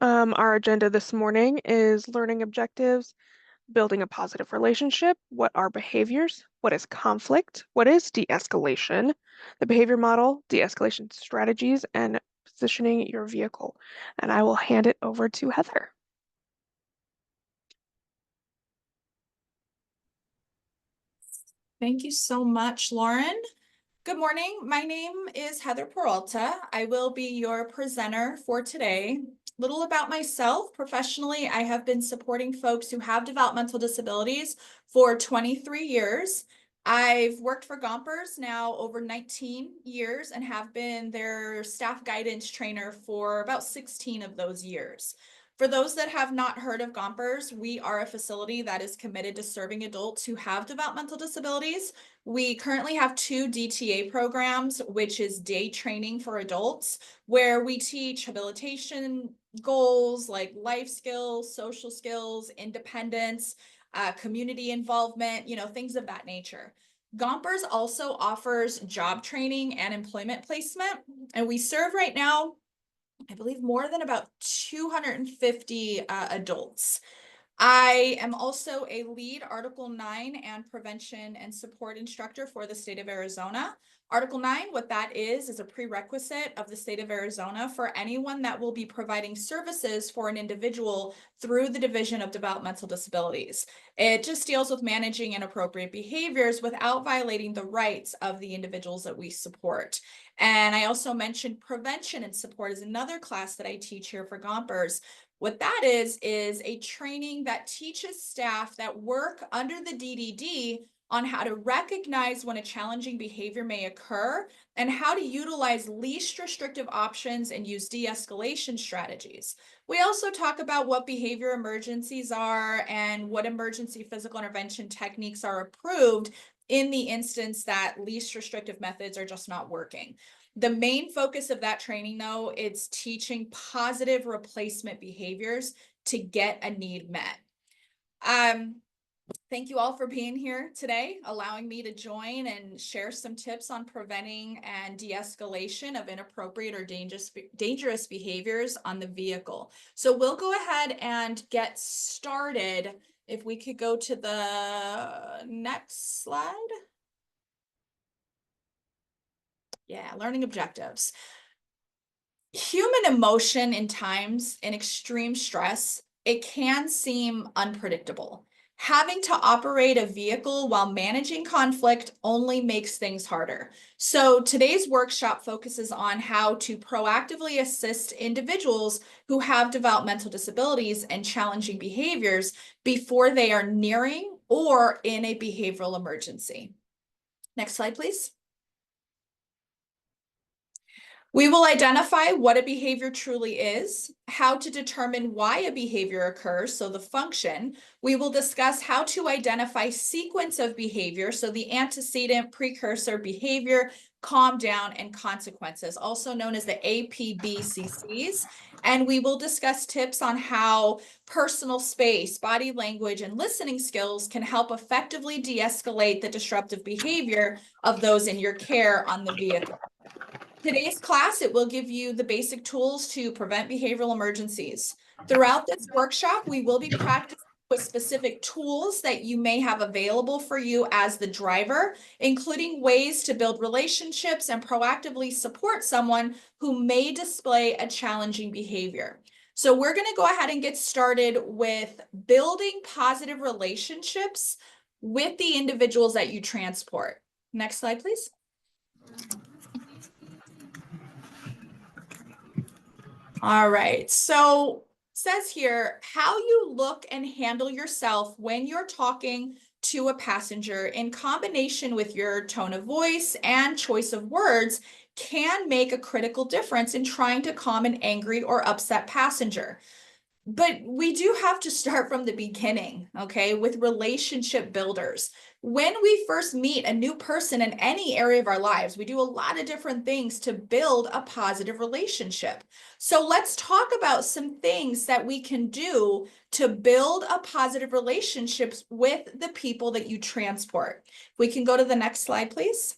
Our agenda this morning is learning objectives, building a positive relationship, what are behaviors, what is conflict, what is de-escalation, the behavior model, de-escalation strategies, and positioning your vehicle. And I will hand it over to Heather. Thank you so much, Lauren. Good morning. My name is Heather Peralta. I will be your presenter for today. Little about myself. Professionally, I have been supporting folks who have developmental disabilities for 23 years. I've worked for Gompers now over 19 years and have been their staff guidance trainer for about 16 of those years. For those that have not heard of Gompers, we are a facility that is committed to serving adults who have developmental disabilities. We currently have 2 DTA programs, which is day training for adults, where we teach habilitation goals like life skills, social skills, independence, community involvement, things of that nature. Gompers also offers job training and employment placement, and we serve right now, I believe, more than about 250 adults. I am also a lead Article 9 and prevention and support instructor for the state of Arizona. Article 9, what that is a prerequisite of the state of Arizona for anyone that will be providing services for an individual through the Division of Developmental Disabilities. It just deals with managing inappropriate behaviors without violating the rights of the individuals that we support. And I also mentioned prevention and support is another class that I teach here for Gompers. What that is a training that teaches staff that work under the DDD on how to recognize when a challenging behavior may occur and how to utilize least restrictive options and use de-escalation strategies. We also talk about what behavior emergencies are and what emergency physical intervention techniques are approved in the instance that least restrictive methods are just not working. The main focus of that training, though, is teaching positive replacement behaviors to get a need met. Thank you all for being here today, allowing me to join and share some tips on preventing and de-escalation of inappropriate or dangerous behaviors on the vehicle. So we'll go ahead and get started. If we could go to the next slide. Yeah, learning objectives. Human emotion in times in extreme stress, it can seem unpredictable. Having to operate a vehicle while managing conflict only makes things harder. So today's workshop focuses on how to proactively assist individuals who have developmental disabilities and challenging behaviors before they are nearing or in a behavioral emergency. Next slide, please. We will identify what a behavior truly is, how to determine why a behavior occurs, so the function. We will discuss how to identify sequence of behavior, so the antecedent, precursor, behavior, calm down, and consequences, also known as the APBCCs. And we will discuss tips on how personal space, body language, and listening skills can help effectively de-escalate the disruptive behavior of those in your care on the vehicle. Today's class, it will give you the basic tools to prevent behavioral emergencies. Throughout this workshop, we will be practicing with specific tools that you may have available for you as the driver, including ways to build relationships and proactively support someone who may display a challenging behavior. So we're going to go ahead and get started with building positive relationships with the individuals that you transport. Next slide, please. All right, so it says here, how you look and handle yourself when you're talking to a passenger in combination with your tone of voice and choice of words can make a critical difference in trying to calm an angry or upset passenger. But we do have to start from the beginning, okay, with relationship builders. When we first meet a new person in any area of our lives, we do a lot of different things to build a positive relationship. So let's talk about some things that we can do to build a positive relationships with the people that you transport. We can go to the next slide, please.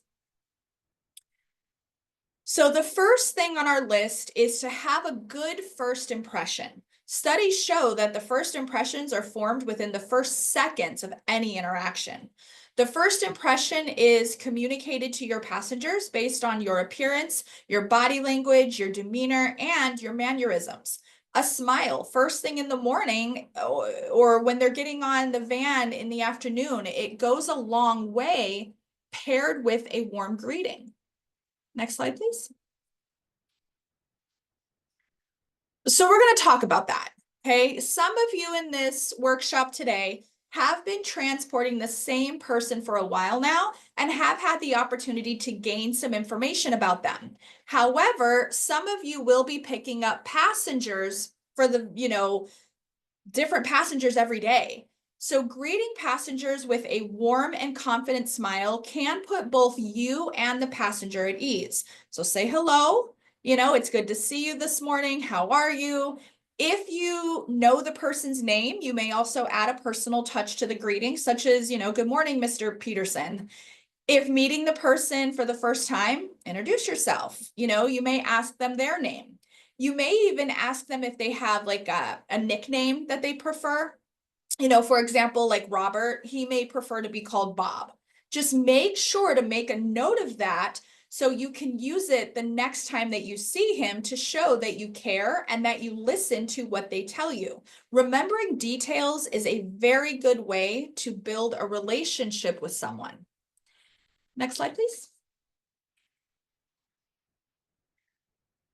So the first thing on our list is to have a good first impression. Studies show that the first impressions are formed within the first seconds of any interaction. The first impression is communicated to your passengers based on your appearance, your body language, your demeanor, and your mannerisms. A smile first thing in the morning or when they're getting on the van in the afternoon, it goes a long way paired with a warm greeting. Next slide, please. So we're going to talk about that. Okay. Some of you in this workshop today have been transporting the same person for a while now and have had the opportunity to gain some information about them. However, some of you will be picking up passengers for the, different passengers every day. So greeting passengers with a warm and confident smile can put both you and the passenger at ease. So say hello, it's good to see you this morning. How are you? If you know the person's name, you may also add a personal touch to the greeting, such as, good morning, Mr. Peterson. If meeting the person for the first time, introduce yourself. You may ask them their name. You may even ask them if they have like a nickname that they prefer. For example, like Robert, he may prefer to be called Bob. Just make sure to make a note of that so you can use it the next time that you see him to show that you care and that you listen to what they tell you. Remembering details is a very good way to build a relationship with someone. Next slide, please.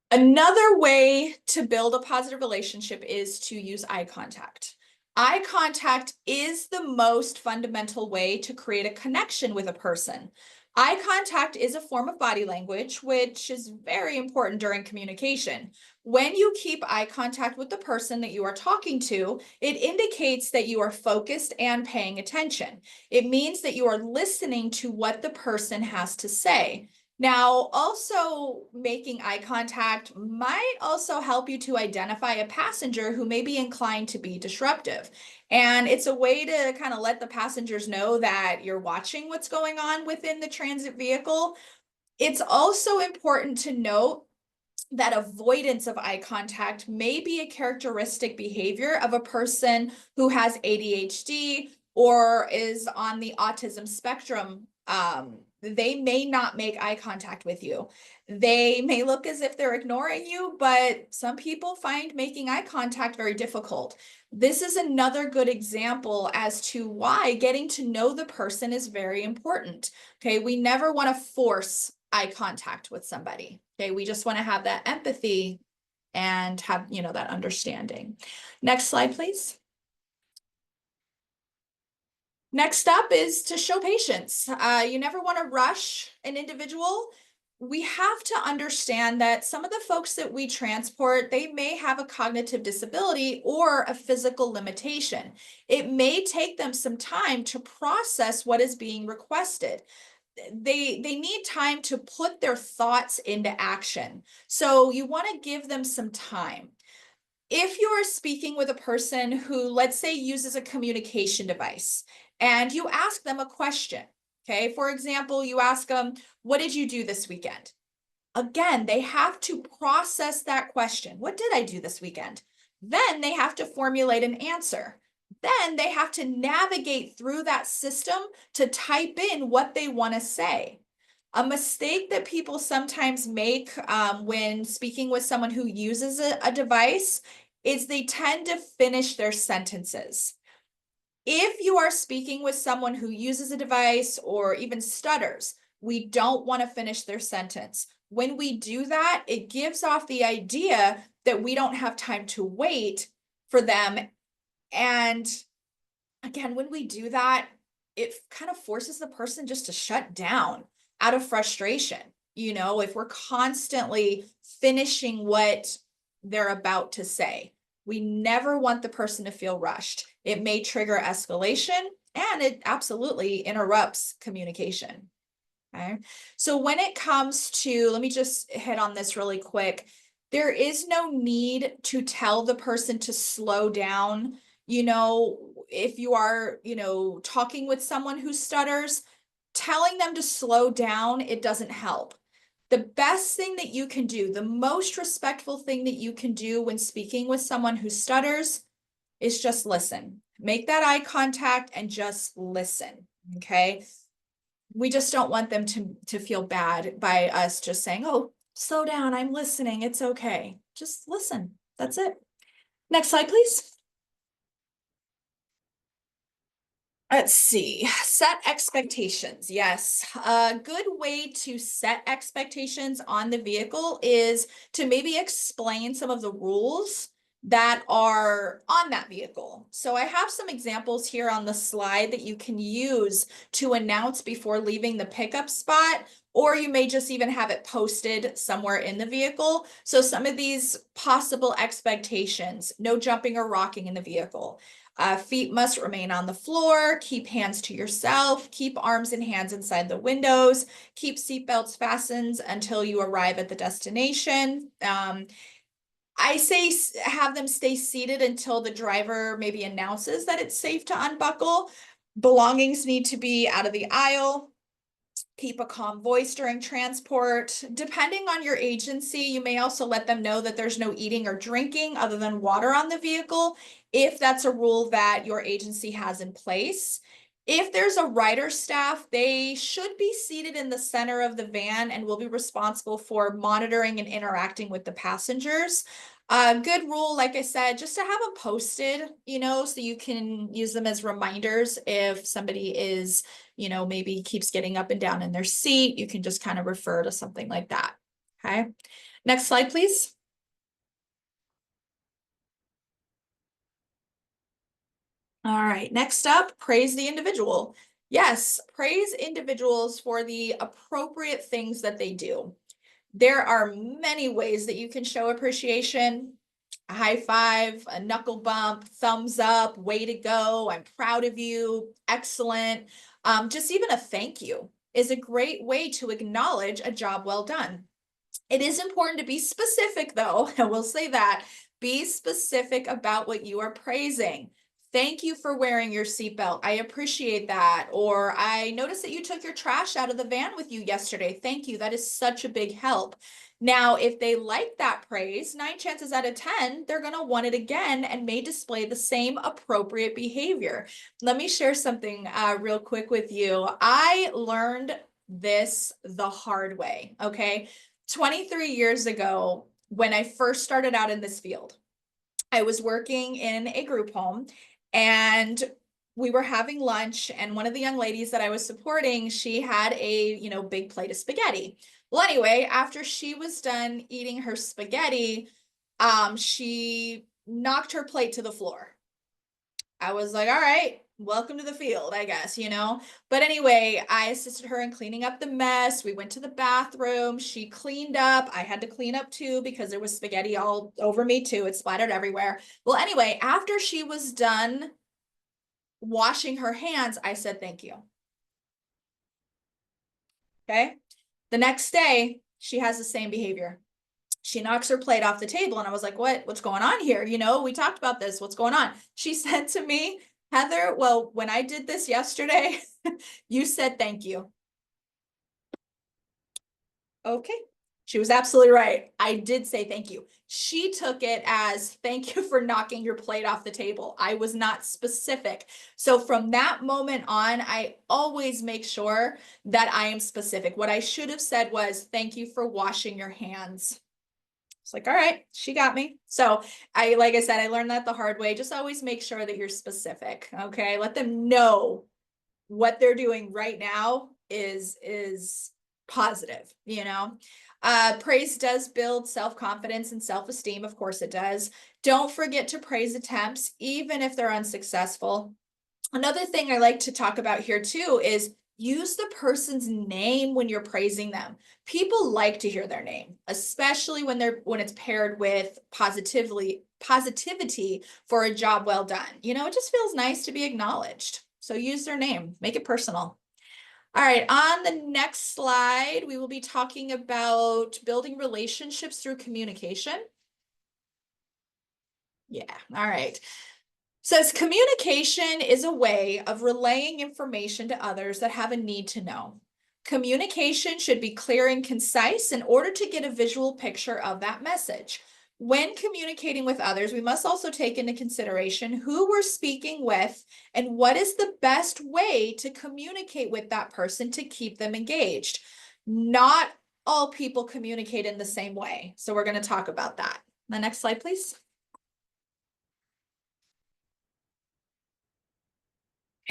Another way to build a positive relationship is to use eye contact. Eye contact is the most fundamental way to create a connection with a person. Eye contact is a form of body language, which is very important during communication. When you keep eye contact with the person that you are talking to, it indicates that you are focused and paying attention. It means that you are listening to what the person has to say. Now, also making eye contact might also help you to identify a passenger who may be inclined to be disruptive. And it's a way to kind of let the passengers know that you're watching what's going on within the transit vehicle. It's also important to note that avoidance of eye contact may be a characteristic behavior of a person who has ADHD or is on the autism spectrum. They may not make eye contact with you. They may look as if they're ignoring you, but some people find making eye contact very difficult. This is another good example as to why getting to know the person is very important. Okay, we never want to force eye contact with somebody. Okay, we just want to have that empathy and have, that understanding. Next slide, please. Next up is to show patience. You never want to rush an individual. We have to understand that some of the folks that we transport, they may have a cognitive disability or a physical limitation. It may take them some time to process what is being requested. They need time to put their thoughts into action. So you want to give them some time. If you are speaking with a person who, let's say, uses a communication device and you ask them a question, okay? For example, you ask them, what did you do this weekend? Again, they have to process that question. What did I do this weekend? Then they have to formulate an answer. Then they have to navigate through that system to type in what they want to say. A mistake that people sometimes make when speaking with someone who uses a device is they tend to finish their sentences. If you are speaking with someone who uses a device or even stutters, we don't want to finish their sentence. When we do that, it gives off the idea that we don't have time to wait for them. And again, when we do that, it kind of forces the person just to shut down out of frustration. If we're constantly finishing what they're about to say, we never want the person to feel rushed. It may trigger escalation and it absolutely interrupts communication. Okay. So when it comes to, let me just hit on this really quick. There is no need to tell the person to slow down. If you are, talking with someone who stutters, telling them to slow down, it doesn't help. The best thing that you can do, the most respectful thing that you can do when speaking with someone who stutters is just listen. Make that eye contact and just listen, okay? We just don't want them to feel bad by us just saying, oh, slow down, I'm listening, it's okay. Just listen, that's it. Next slide, please. Let's see, set expectations. Yes, a good way to set expectations on the vehicle is to maybe explain some of the rules that are on that vehicle. So I have some examples here on the slide that you can use to announce before leaving the pickup spot, or you may just even have it posted somewhere in the vehicle. So some of these possible expectations: no jumping or rocking in the vehicle. Feet must remain on the floor, keep hands to yourself, keep arms and hands inside the windows, keep seatbelts fastened until you arrive at the destination. I say have them stay seated until the driver maybe announces that it's safe to unbuckle. Belongings need to be out of the aisle. Keep a calm voice during transport. Depending on your agency, you may also let them know that there's no eating or drinking other than water on the vehicle, if that's a rule that your agency has in place. If there's a rider staff, they should be seated in the center of the van and will be responsible for monitoring and interacting with the passengers. Good rule, like I said, just to have them posted, so you can use them as reminders if somebody is, maybe keeps getting up and down in their seat. You can just kind of refer to something like that. Okay. Next slide, please. All right, next up, praise the individual. Yes, praise individuals for the appropriate things that they do. There are many ways that you can show appreciation: a high five, a knuckle bump, thumbs up, way to go, I'm proud of you, excellent. Just even a thank you is a great way to acknowledge a job well done. It is important to be specific, though. I will say that. Be specific about what you are praising. Thank you for wearing your seatbelt. I appreciate that. Or I noticed that you took your trash out of the van with you yesterday. Thank you. That is such a big help. Now, if they like that praise, 9 chances out of 10, they're going to want it again and may display the same appropriate behavior. Let me share something real quick with you. I learned this the hard way, okay? 23 years ago, when I first started out in this field, I was working in a group home and we were having lunch, and one of the young ladies that I was supporting, she had a, big plate of spaghetti. Well, anyway, after she was done eating her spaghetti, she knocked her plate to the floor. I was like, all right, welcome to the field, I guess. But anyway, I assisted her in cleaning up the mess. We went to the bathroom. She cleaned up. I had to clean up too because there was spaghetti all over me too. It splattered everywhere. Well, anyway, after she was done washing her hands, I said, thank you. Okay. The next day, she has the same behavior. She knocks her plate off the table and I was like, what's going on here? We talked about this. What's going on? She said to me, Heather, well, when I did this yesterday, you said thank you. Okay. She was absolutely right. I did say thank you. She took it as thank you for knocking your plate off the table. I was not specific. So from that moment on, I always make sure that I am specific. What I should have said was thank you for washing your hands. It's like, all right, she got me. So like I said, I learned that the hard way. Just always make sure that you're specific. Okay. Let them know what they're doing right now is positive. Praise does build self-confidence and self-esteem. Of course it does. Don't forget to praise attempts, even if they're unsuccessful. Another thing I like to talk about here too is use the person's name when you're praising them. People like to hear their name, especially when it's paired with positivity for a job well done. It just feels nice to be acknowledged. So use their name, make it personal. All right, on the next slide, we will be talking about building relationships through communication. Yeah, all right. Says communication is a way of relaying information to others that have a need to know. Communication should be clear and concise in order to get a visual picture of that message. When communicating with others, we must also take into consideration who we're speaking with and what is the best way to communicate with that person to keep them engaged. Not all people communicate in the same way. So we're going to talk about that. The next slide, please.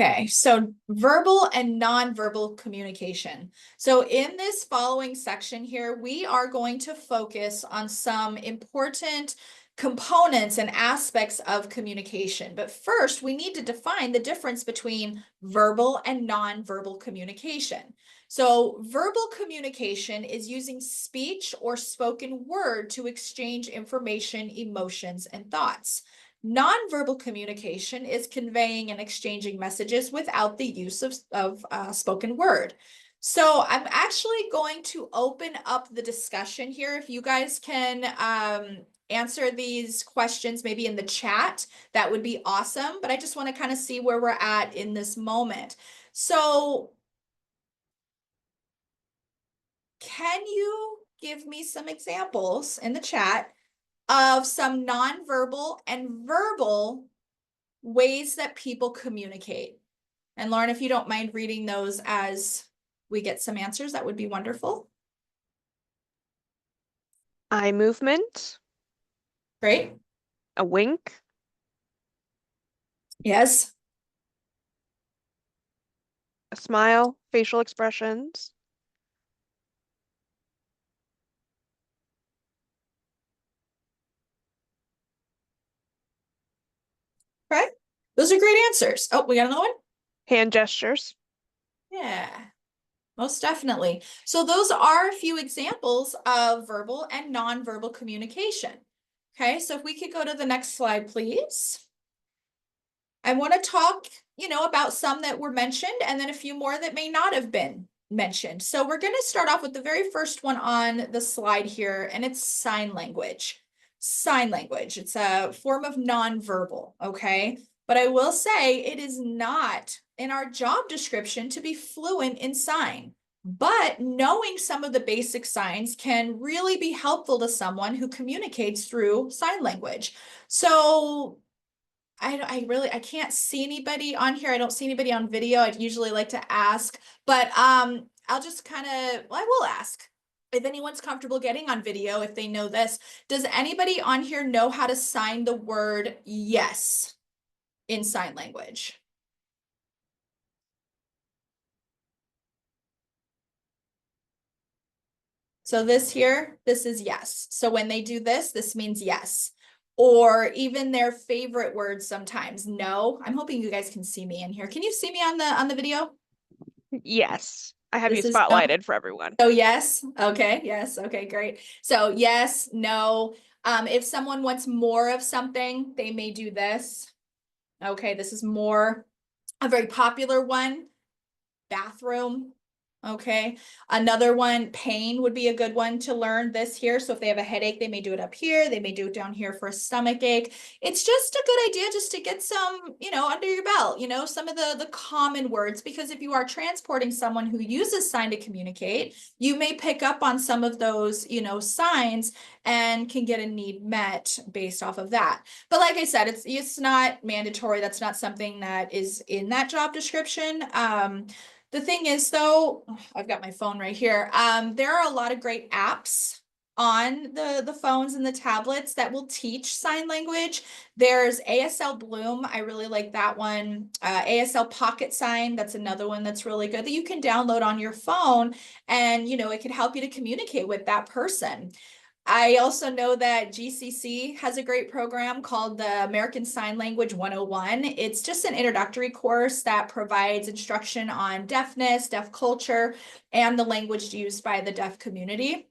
Okay, so verbal and nonverbal communication. So in this following section here, we are going to focus on some important components and aspects of communication. But first, we need to define the difference between verbal and nonverbal communication. So verbal communication is using speech or spoken word to exchange information, emotions, and thoughts. Nonverbal communication is conveying and exchanging messages without the use of spoken word. So I'm actually going to open up the discussion here. If you guys can answer these questions maybe in the chat, that would be awesome. But I just want to kind of see where we're at in this moment. So can you give me some examples in the chat of some nonverbal and verbal ways that people communicate? And Lauren, if you don't mind reading those as we get some answers, that would be wonderful. Eye movement, Great. a wink, Yes. a smile, facial expressions, Right. Those are great answers. Oh, we got another one? hand gestures. Yeah, most definitely. So those are a few examples of verbal and nonverbal communication. Okay, so if we could go to the next slide, please. I want to talk, about some that were mentioned and then a few more that may not have been mentioned. So we're going to start off with the very first one on the slide here, and it's sign language. Sign language, it's a form of nonverbal, okay? But I will say it is not in our job description to be fluent in sign. But knowing some of the basic signs can really be helpful to someone who communicates through sign language. So I can't see anybody on here. I don't see anybody on video. I'd usually like to ask, but I'll just I will ask if anyone's comfortable getting on video, if they know this. Does anybody on here know how to sign the word yes in sign language? So this here, this is yes. So when they do this, this means yes. Or even their favorite words sometimes, no. I'm hoping you guys can see me in here. Can you see me on the video? Yes, I have you This is no. spotlighted for everyone. Oh, yes. Okay. Yes. Okay, great. So yes, no. If someone wants more of something, they may do this. Okay, this is more. A very popular one, bathroom. Okay, another one, pain would be a good one to learn this here. So if they have a headache, they may do it up here. They may do it down here for a stomach ache. It's just a good idea just to get some, under your belt, some of the common words, because if you are transporting someone who uses sign to communicate, you may pick up on some of those, signs and can get a need met based off of that. But like I said, it's not mandatory. That's not something that is in that job description. The thing is, though, I've got my phone right here. There are a lot of great apps on the phones and the tablets that will teach sign language. There's ASL Bloom. I really like that one. ASL Pocket Sign. That's another one that's really good that you can download on your phone, and it can help you to communicate with that person. I also know that GCC has a great program called the American Sign Language 101. It's just an introductory course that provides instruction on deafness, deaf culture, and the language used by the deaf community.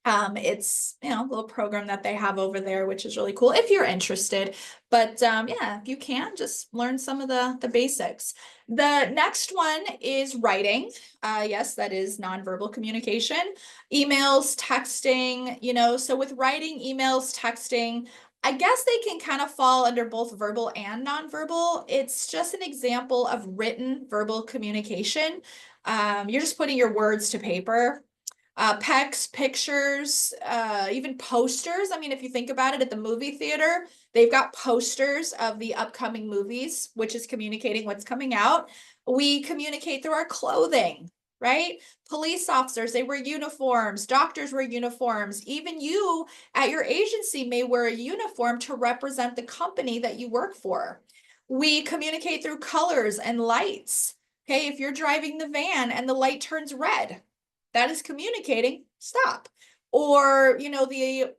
It's a little program that they have over there, which is really cool if you're interested. But yeah, if you can, just learn some of the basics. The next one is writing. Yes, that is nonverbal communication. Emails, texting, so with writing, emails, texting, I guess they can kind of fall under both verbal and nonverbal. It's just an example of written verbal communication. You're just putting your words to paper. Pecs, pictures, even posters. I mean, if you think about it, at the movie theater, they've got posters of the upcoming movies, which is communicating what's coming out. We communicate through our clothing, right? Police officers, they wear uniforms, doctors wear uniforms. Even you at your agency may wear a uniform to represent the company that you work for. We communicate through colors and lights. Okay, if you're driving the van and the light turns red, that is communicating stop. Or, the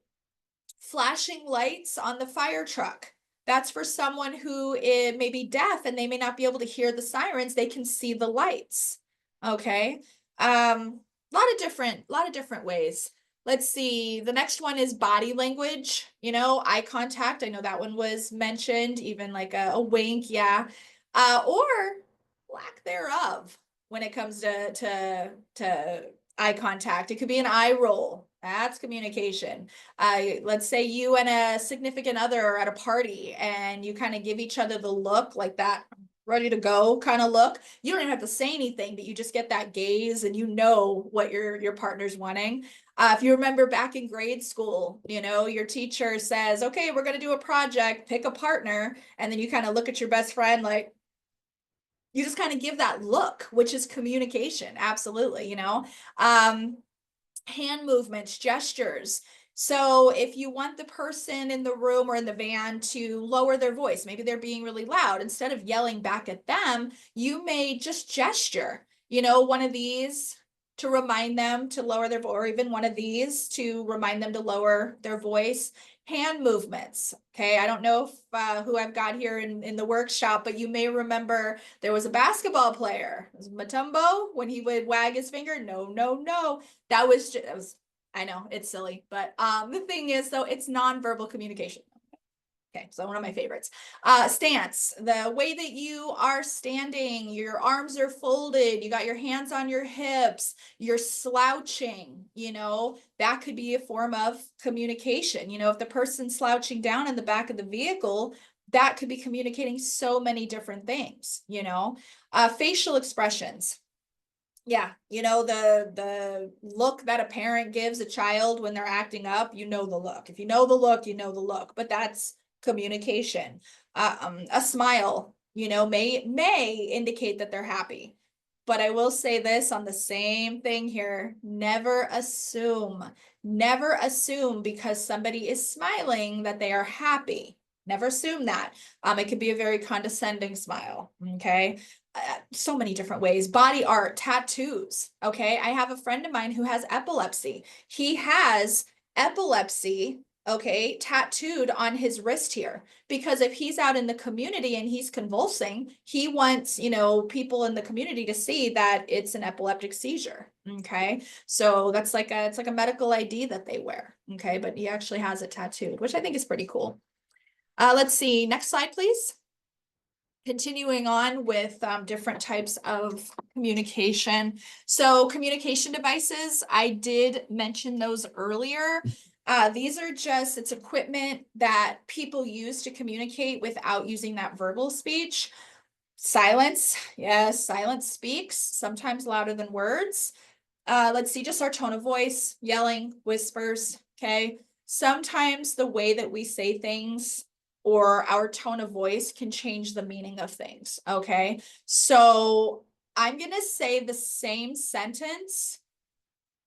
flashing lights on the fire truck. That's for someone who may be deaf and they may not be able to hear the sirens. They can see the lights. Okay. Lot of different ways. Let's see. The next one is body language, eye contact. I know that one was mentioned, even like a wink, yeah. Or lack thereof when it comes to eye contact. It could be an eye roll. That's communication. Let's say you and a significant other are at a party and you kind of give each other the look, like that ready to go kind of look. You don't even have to say anything, but you just get that gaze and you know what your partner's wanting. If you remember back in grade school, your teacher says, okay, we're going to do a project, pick a partner. And then you kind of look at your best friend like, you just kind of give that look, which is communication. Absolutely. Hand movements, gestures. So if you want the person in the room or in the van to lower their voice, maybe they're being really loud, instead of yelling back at them, you may just gesture, one of these to remind them to lower their voice, or even one of these to remind them to lower their voice. Hand movements. Okay. I don't know if who I've got here in the workshop, but you may remember there was a basketball player, it was Mutombo, when he would wag his finger. No, no, no. I know it's silly, but the thing is, though, it's nonverbal communication. Okay, so one of my favorites. Stance, the way that you are standing, your arms are folded, you got your hands on your hips, you're slouching, that could be a form of communication. If the person's slouching down in the back of the vehicle, that could be communicating so many different things, facial expressions. Yeah, the look that a parent gives a child when they're acting up, the look. If you know the look, you know the look. But that's communication. A smile, may indicate that they're happy. But I will say this on the same thing here. Never assume. Never assume because somebody is smiling that they are happy. Never assume that. It could be a very condescending smile. Okay. So many different ways. Body art, tattoos. Okay. I have a friend of mine who has epilepsy. He has epilepsy, okay, tattooed on his wrist here, because if he's out in the community and he's convulsing, he wants, people in the community to see that it's an epileptic seizure. Okay. So it's like a medical ID that they wear. Okay. But he actually has it tattooed, which I think is pretty cool. Let's see. Next slide, please. Continuing on with different types of communication. So communication devices, I did mention those earlier. These are it's equipment that people use to communicate without using that verbal speech. Silence, yes, silence speaks, sometimes louder than words. Let's see, just our tone of voice, yelling, whispers, okay? Sometimes the way that we say things or our tone of voice can change the meaning of things, okay? So I'm gonna say the same sentence,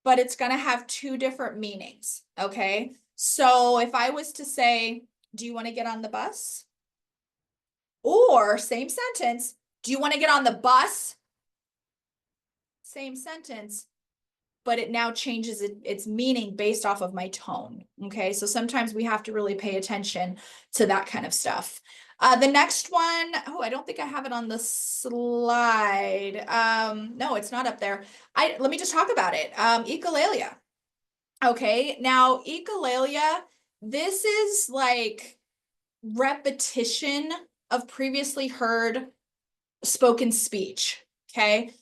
but it's gonna have two different meanings, okay? So if I was to say, do you wanna get on the bus? Or same sentence, do you wanna get on the bus? Same sentence, but it now changes its meaning based off of my tone. Okay, so sometimes we have to really pay attention to that kind of stuff. The next one, oh, I don't think I have it on the slide. No, it's not up there. Let me just talk about it. Echolalia. Okay, now echolalia, this is like repetition of previously heard spoken speech. Okay,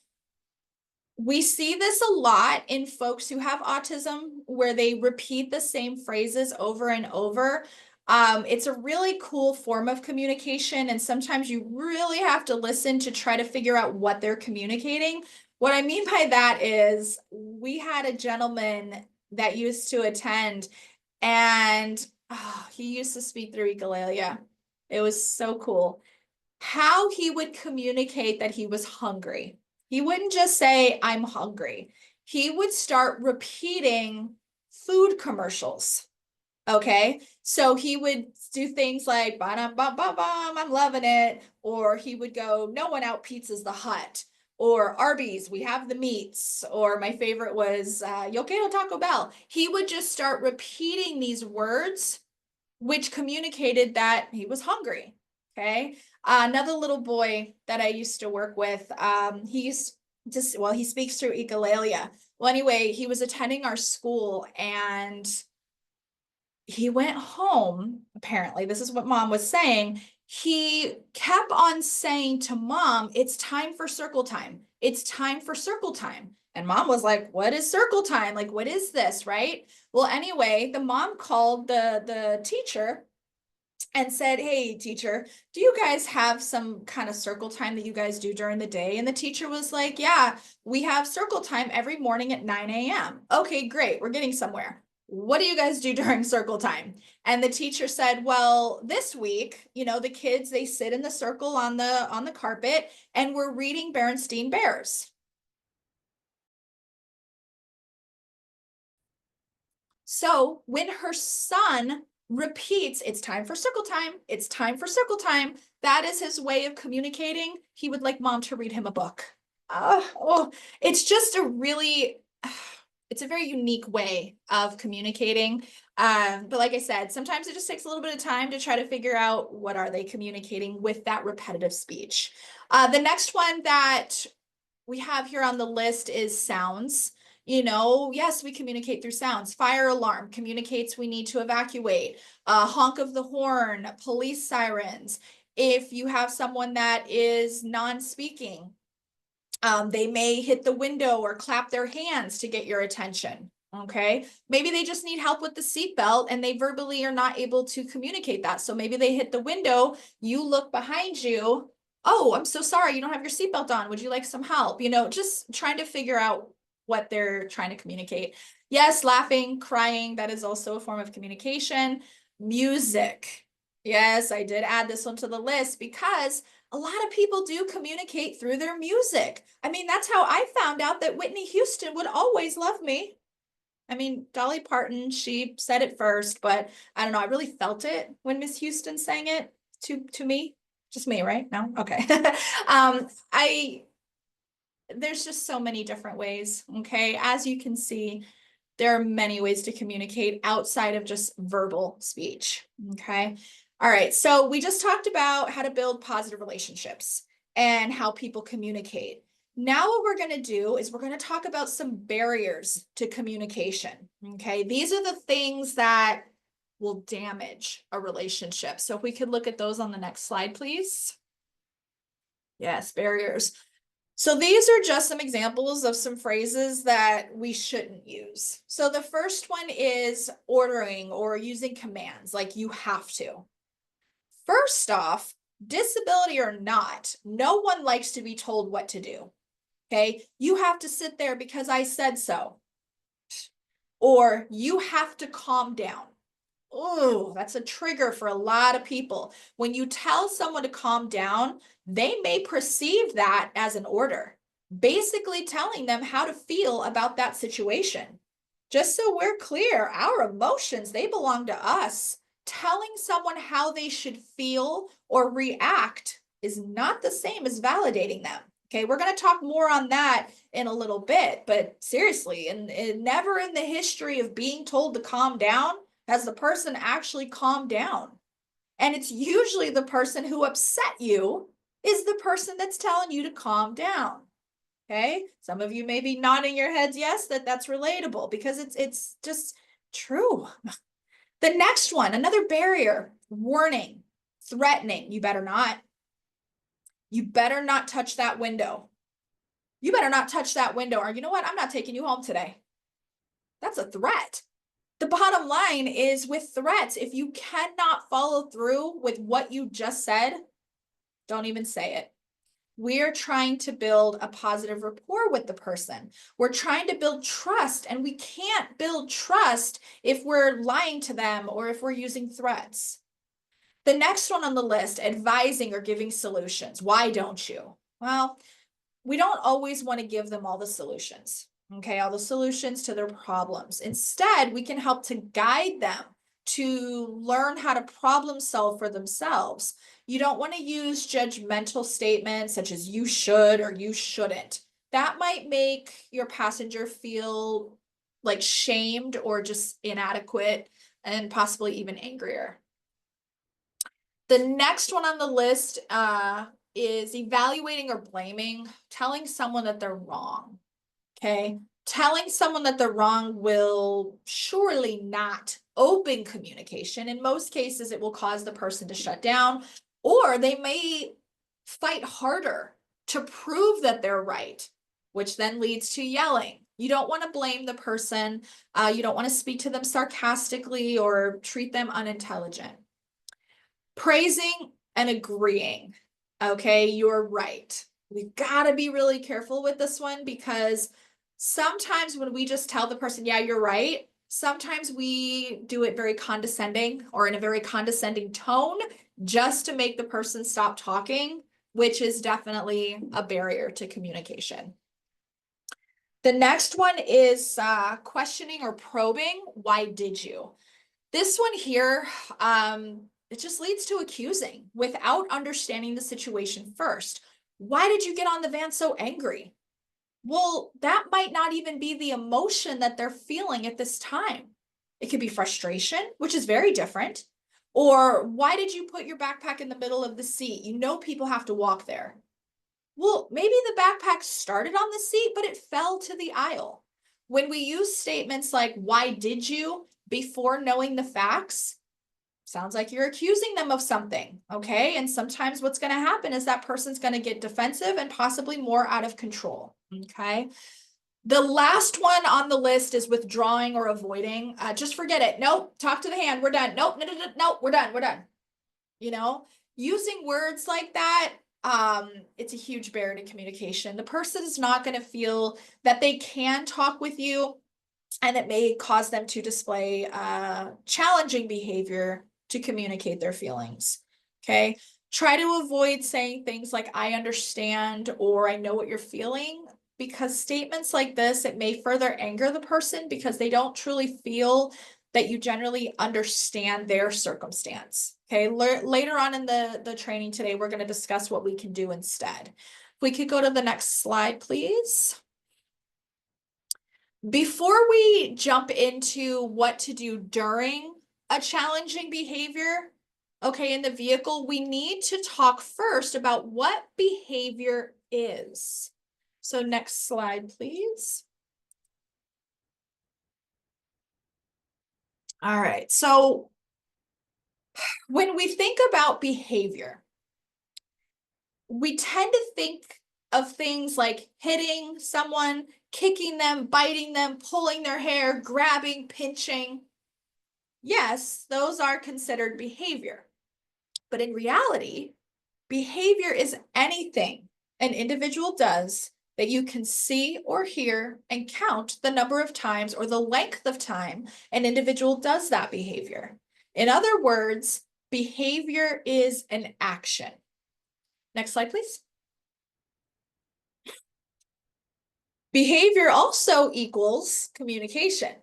we see this a lot in folks who have autism, where they repeat the same phrases over and over. It's a really cool form of communication, and sometimes you really have to listen to try to figure out what they're communicating. What I mean by that is we had a gentleman that used to attend, and he used to speak through echolalia. It was so cool. How he would communicate that he was hungry. He wouldn't just say, I'm hungry. He would start repeating food commercials. Okay. So he would do things like, ba bum bum bum, I'm loving it. Or he would go, no one out pizzas the hut. Or Arby's, we have the meats. Or my favorite was, Yo quiero Taco Bell. He would just start repeating these words, which communicated that he was hungry. Okay. Another little boy that I used to work with, he's just, well, he speaks through echolalia. Well, anyway, he was attending our school and he went home. Apparently, this is what mom was saying. He kept on saying to mom, it's time for circle time. It's time for circle time. And mom was like, what is circle time? Like, what is this? Right. Well, anyway, the mom called the teacher and said, hey, teacher, do you guys have some kind of circle time that you guys do during the day? And the teacher was like, yeah, we have circle time every morning at 9 a.m. Okay, great. We're getting somewhere. What do you guys do during circle time? And the teacher said, well, this week, the kids, they sit in the circle on the carpet and we're reading Berenstain Bears. So when her son repeats, it's time for circle time, it's time for circle time, that is his way of communicating. He would like mom to read him a book. Oh, it's just it's a very unique way of communicating. But like I said, sometimes it just takes a little bit of time to try to figure out what are they communicating with that repetitive speech. The next one that we have here on the list is sounds. Yes, we communicate through sounds. Fire alarm communicates we need to evacuate. Honk of the horn, police sirens. If you have someone that is non-speaking, they may hit the window or clap their hands to get your attention. Okay. Maybe they just need help with the seatbelt and they verbally are not able to communicate that. So maybe they hit the window, you look behind you. Oh, I'm so sorry. You don't have your seatbelt on. Would you like some help? Just trying to figure out what they're trying to communicate. Yes, laughing, crying, that is also a form of communication. Music. Yes, I did add this one to the list because a lot of people do communicate through their music. I mean, that's how I found out that Whitney Houston would always love me. I mean, Dolly Parton, she said it first, but I don't know. I really felt it when Miss Houston sang it to me. Just me, right? No? Okay. I there's just so many different ways. Okay. As you can see, there are many ways to communicate outside of just verbal speech. Okay. All right. So we just talked about how to build positive relationships and how people communicate. Now, what we're going to do is we're going to talk about some barriers to communication. Okay. These are the things that will damage a relationship. So if we could look at those on the next slide, please. Yes, barriers. So these are just some examples of some phrases that we shouldn't use. So the first one is ordering or using commands like you have to. First off, disability or not, no one likes to be told what to do. Okay, you have to sit there because I said so. Or you have to calm down. Oh, that's a trigger for a lot of people. When you tell someone to calm down, they may perceive that as an order, basically telling them how to feel about that situation. Just so we're clear, our emotions, they belong to us. Telling someone how they should feel or react is not the same as validating them. Okay, we're going to talk more on that in a little bit, but seriously, and never in the history of being told to calm down has the person actually calmed down. And it's usually the person who upset you is the person that's telling you to calm down. Okay. Some of you may be nodding your heads, yes, that's relatable because it's just true. The next one, another barrier, warning, threatening. You better not. You better not touch that window. You better not touch that window. Or you know what? I'm not taking you home today. That's a threat. The bottom line is with threats, if you cannot follow through with what you just said, don't even say it. We're trying to build a positive rapport with the person. We're trying to build trust, and we can't build trust if we're lying to them or if we're using threats. The next one on the list, advising or giving solutions. Why don't you? Well, we don't always want to give them all the solutions, okay, all the solutions to their problems. Instead, we can help to guide them to learn how to problem solve for themselves. You don't want to use judgmental statements such as you should or you shouldn't. That might make your passenger feel like shamed or just inadequate and possibly even angrier. The next one on the list is evaluating or blaming, telling someone that they're wrong. Okay. Telling someone that they're wrong will surely not open communication. In most cases, it will cause the person to shut down, or they may fight harder to prove that they're right, which then leads to yelling. You don't want to blame the person. You don't want to speak to them sarcastically or treat them unintelligent. Praising and agreeing. Okay, you're right. We've got to be really careful with this one because sometimes when we just tell the person, yeah, you're right, sometimes we do it very condescending or in a very condescending tone just to make the person stop talking, which is definitely a barrier to communication. The next one is questioning or probing. Why did you? This one here, it just leads to accusing without understanding the situation first. Why did you get on the van so angry? Well, that might not even be the emotion that they're feeling at this time. It could be frustration, which is very different. Or why did you put your backpack in the middle of the seat? You know people have to walk there. Well, maybe the backpack started on the seat, but it fell to the aisle. When we use statements like, why did you, before knowing the facts, sounds like you're accusing them of something, okay? And sometimes what's going to happen is that person's going to get defensive and possibly more out of control, okay? The last one on the list is withdrawing or avoiding. Just forget it. Nope, talk to the hand. We're done. Nope, no, no, no, no, we're done. We're done. You know, using words like that, it's a huge barrier to communication. The person is not going to feel that they can talk with you, and it may cause them to display challenging behavior to communicate their feelings. Okay. Try to avoid saying things like, I understand, or I know what you're feeling, because statements like this, it may further anger the person because they don't truly feel that you generally understand their circumstance. Okay. Later on in the training today, we're going to discuss what we can do instead. If we could go to the next slide, please. Before we jump into what to do during a challenging behavior, okay, in the vehicle, we need to talk first about what behavior is. So next slide, please. All right, so when we think about behavior, we tend to think of things like hitting someone, kicking them, biting them, pulling their hair, grabbing, pinching. Yes, those are considered behavior. But in reality, behavior is anything an individual does that you can see or hear and count the number of times or the length of time an individual does that behavior. In other words, behavior is an action. Next slide, please. Behavior also equals communication.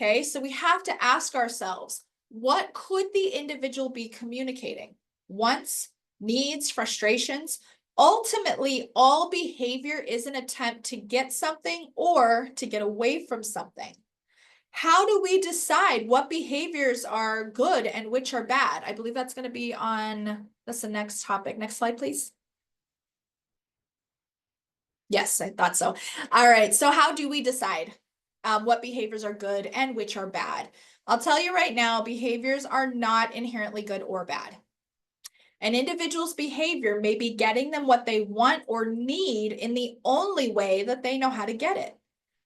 Okay, so we have to ask ourselves, what could the individual be communicating? Wants, needs, frustrations. Ultimately, all behavior is an attempt to get something or to get away from something. How do we decide what behaviors are good and which are bad? I believe that's going to be on, that's the next topic. Next slide, please. Yes, I thought so. All right, so how do we decide what behaviors are good and which are bad? I'll tell you right now, behaviors are not inherently good or bad. An individual's behavior may be getting them what they want or need in the only way that they know how to get it.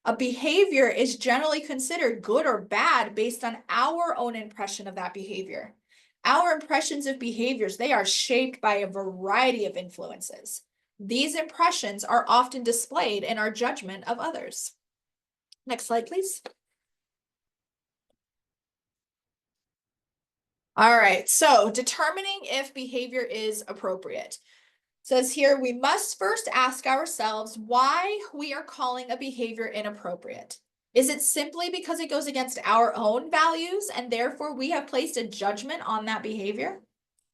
A behavior is generally considered good or bad based on our own impression of that behavior. Our impressions of behaviors, they are shaped by a variety of influences. These impressions are often displayed in our judgment of others. Next slide, please. All right, so determining if behavior is appropriate. Says here, we must first ask ourselves why we are calling a behavior inappropriate. Is it simply because it goes against our own values and therefore we have placed a judgment on that behavior?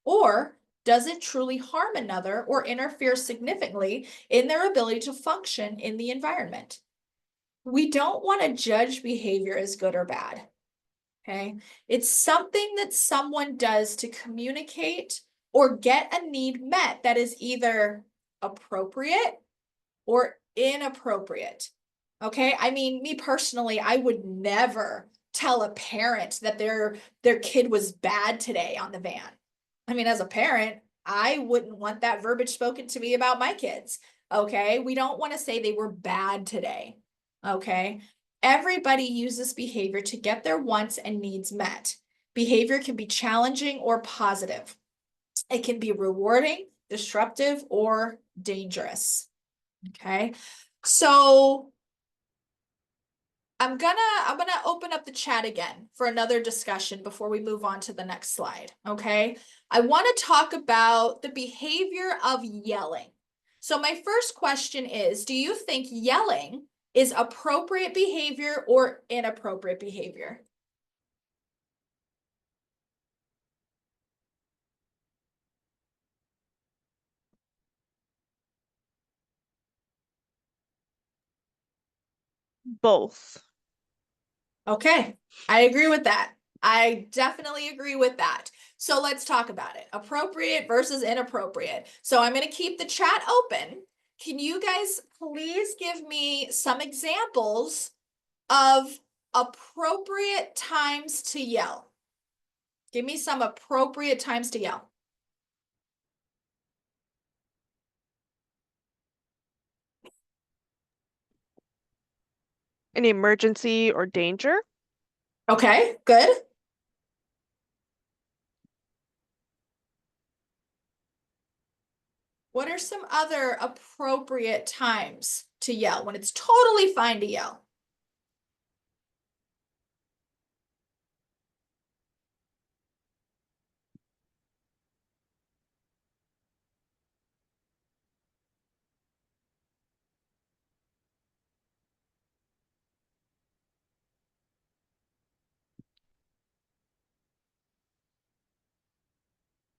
Or does it truly harm another or interfere significantly in their ability to function in the environment? We don't want to judge behavior as good or bad. Okay. It's something that someone does to communicate or get a need met that is either appropriate or inappropriate. Okay. I mean, me personally, I would never tell a parent that their kid was bad today on the van. I mean, as a parent, I wouldn't want that verbiage spoken to me about my kids. Okay. We don't want to say they were bad today. Okay. Everybody uses behavior to get their wants and needs met. Behavior can be challenging or positive. It can be rewarding, disruptive, or dangerous. Okay. So I'm gonna open up the chat again for another discussion before we move on to the next slide. Okay. I want to talk about the behavior of yelling. So my first question is, do you think yelling is appropriate behavior or inappropriate behavior? Both. Okay, I agree with that. I definitely agree with that. So let's talk about it. Appropriate versus inappropriate. So I'm going to keep the chat open. Can you guys please give me some examples of appropriate times to yell? Give me some appropriate times to yell. An emergency or danger. Okay, good. What are some other appropriate times to yell when it's totally fine to yell?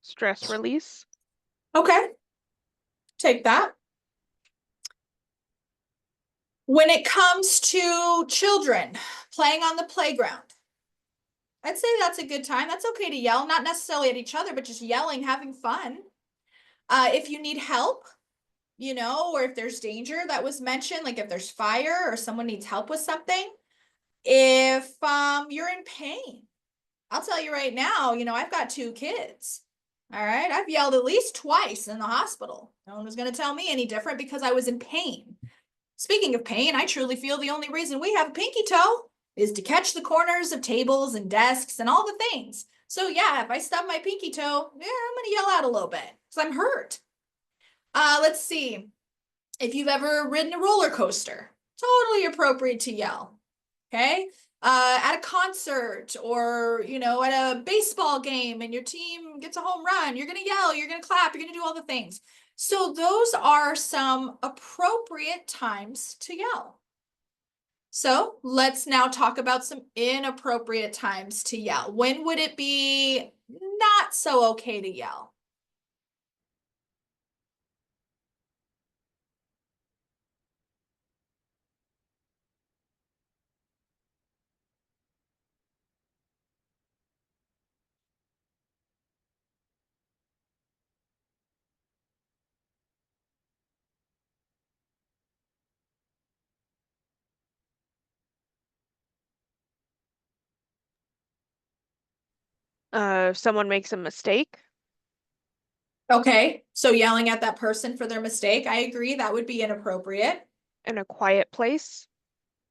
Stress release. Okay, take that. When it comes to children playing on the playground, I'd say that's a good time. That's okay to yell, not necessarily at each other, but just yelling, having fun. If you need help, or if there's danger that was mentioned, like if there's fire or someone needs help with something, if you're in pain, I'll tell you right now, I've got 2 kids. All right. I've yelled at least twice in the hospital. No one was going to tell me any different because I was in pain. Speaking of pain, I truly feel the only reason we have a pinky toe is to catch the corners of tables and desks and all the things. So yeah, if I stub my pinky toe, yeah, I'm gonna yell out a little bit because I'm hurt. Let's see. If you've ever ridden a roller coaster, totally appropriate to yell. Okay. At a concert or, at a baseball game and your team gets a home run, you're going to yell, you're going to clap, you're going to do all the things. So those are some appropriate times to yell. So let's now talk about some inappropriate times to yell. When would it be not so okay to yell? If someone makes a mistake. Okay, so yelling at that person for their mistake, I agree, that would be inappropriate. In a quiet place.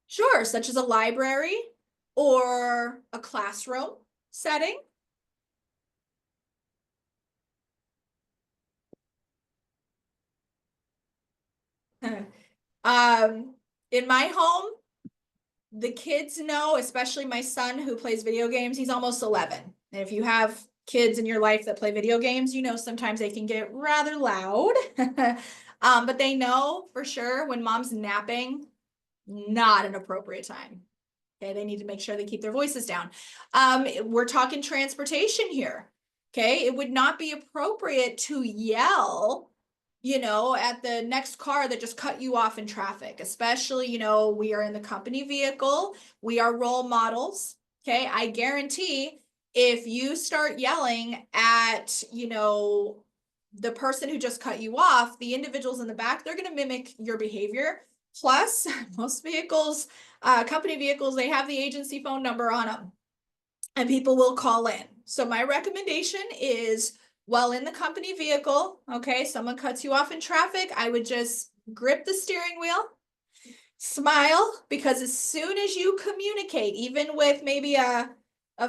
Sure, such as a library or a classroom setting. In my home, the kids know, especially my son who plays video games, he's almost 11. And if you have kids in your life that play video games, you know sometimes they can get rather loud. But they know for sure when mom's napping, not an appropriate time. Okay, they need to make sure they keep their voices down. We're talking transportation here. Okay, it would not be appropriate to yell, at the next car that just cut you off in traffic, especially, we are in the company vehicle, we are role models. Okay, I guarantee if you start yelling at, the person who just cut you off, the individuals in the back, they're going to mimic your behavior. Plus, most vehicles, company vehicles, they have the agency phone number on them and people will call in. So my recommendation is while in the company vehicle, okay, someone cuts you off in traffic, I would just grip the steering wheel, smile, because as soon as you communicate, even with maybe a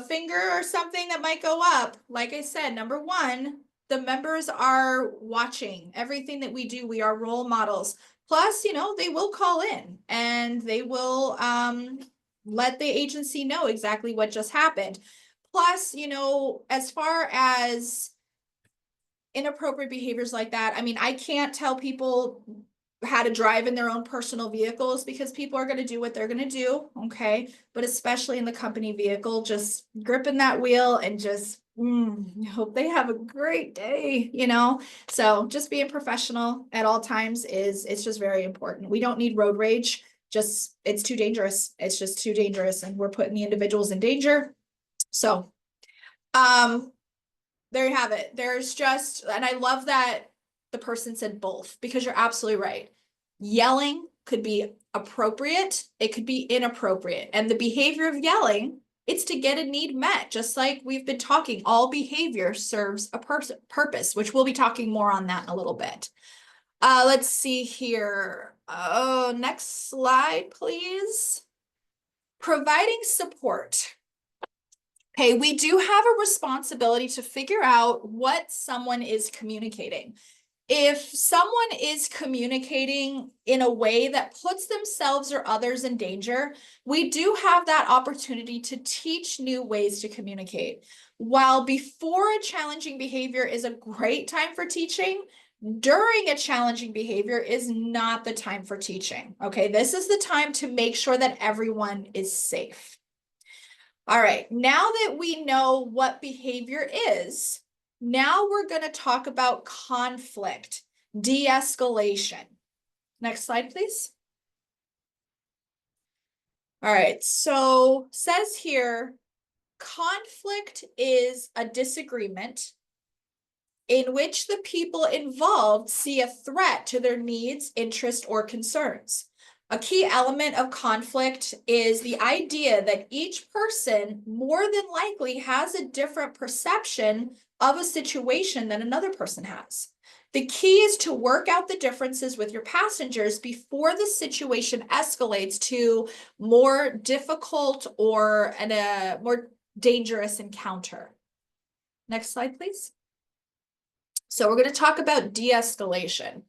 finger or something that might go up, like I said, number one, the members are watching everything that we do. We are role models. Plus, they will call in and they will let the agency know exactly what just happened. Plus, as far as inappropriate behaviors like that, I mean, I can't tell people how to drive in their own personal vehicles because people are going to do what they're going to do. Okay. But especially in the company vehicle, just gripping that wheel and just hope they have a great day, So just being professional at all times it's just very important. We don't need road rage. Just, it's too dangerous. It's just too dangerous. And we're putting the individuals in danger. So, there you have it. There's just, and I love that the person said both because you're absolutely right. Yelling could be appropriate, it could be inappropriate. And the behavior of yelling, it's to get a need met, just like we've been talking. All behavior serves a purpose, which we'll be talking more on that in a little bit. Let's see here. Oh, next slide, please. Providing support. Okay, we do have a responsibility to figure out what someone is communicating. If someone is communicating in a way that puts themselves or others in danger, we do have that opportunity to teach new ways to communicate. While before a challenging behavior is a great time for teaching, during a challenging behavior is not the time for teaching. Okay, this is the time to make sure that everyone is safe. All right, now that we know what behavior is, now we're going to talk about conflict, de-escalation. Next slide, please. All right, so says here, conflict is a disagreement in which the people involved see a threat to their needs, interests, or concerns. A key element of conflict is the idea that each person more than likely has a different perception of a situation than another person has. The key is to work out the differences with your passengers before the situation escalates to more difficult or a more dangerous encounter. Next slide, please. So we're going to talk about de-escalation.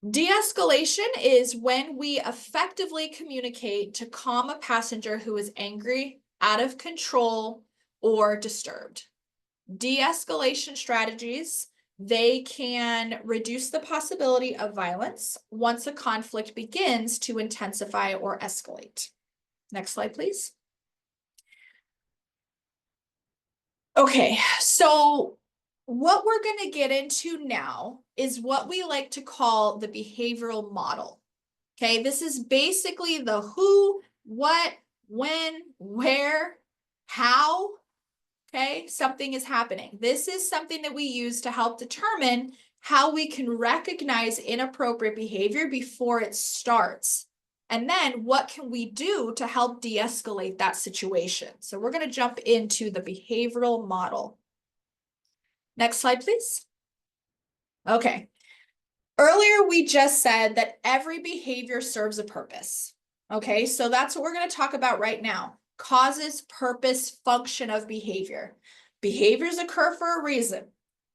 De-escalation is when we effectively communicate to calm a passenger who is angry, out of control, or disturbed. De-escalation strategies, they can reduce the possibility of violence once a conflict begins to intensify or escalate. Next slide, please. Okay, so what we're going to get into now is what we like to call the behavioral model. Okay, this is basically the who, what, when, where, how, okay, something is happening. This is something that we use to help determine how we can recognize inappropriate behavior before it starts. And then what can we do to help de-escalate that situation? So we're going to jump into the behavioral model. Next slide, please. Okay. Earlier, we just said that every behavior serves a purpose. Okay, so that's what we're going to talk about right now. Causes, purpose, function of behavior. Behaviors occur for a reason.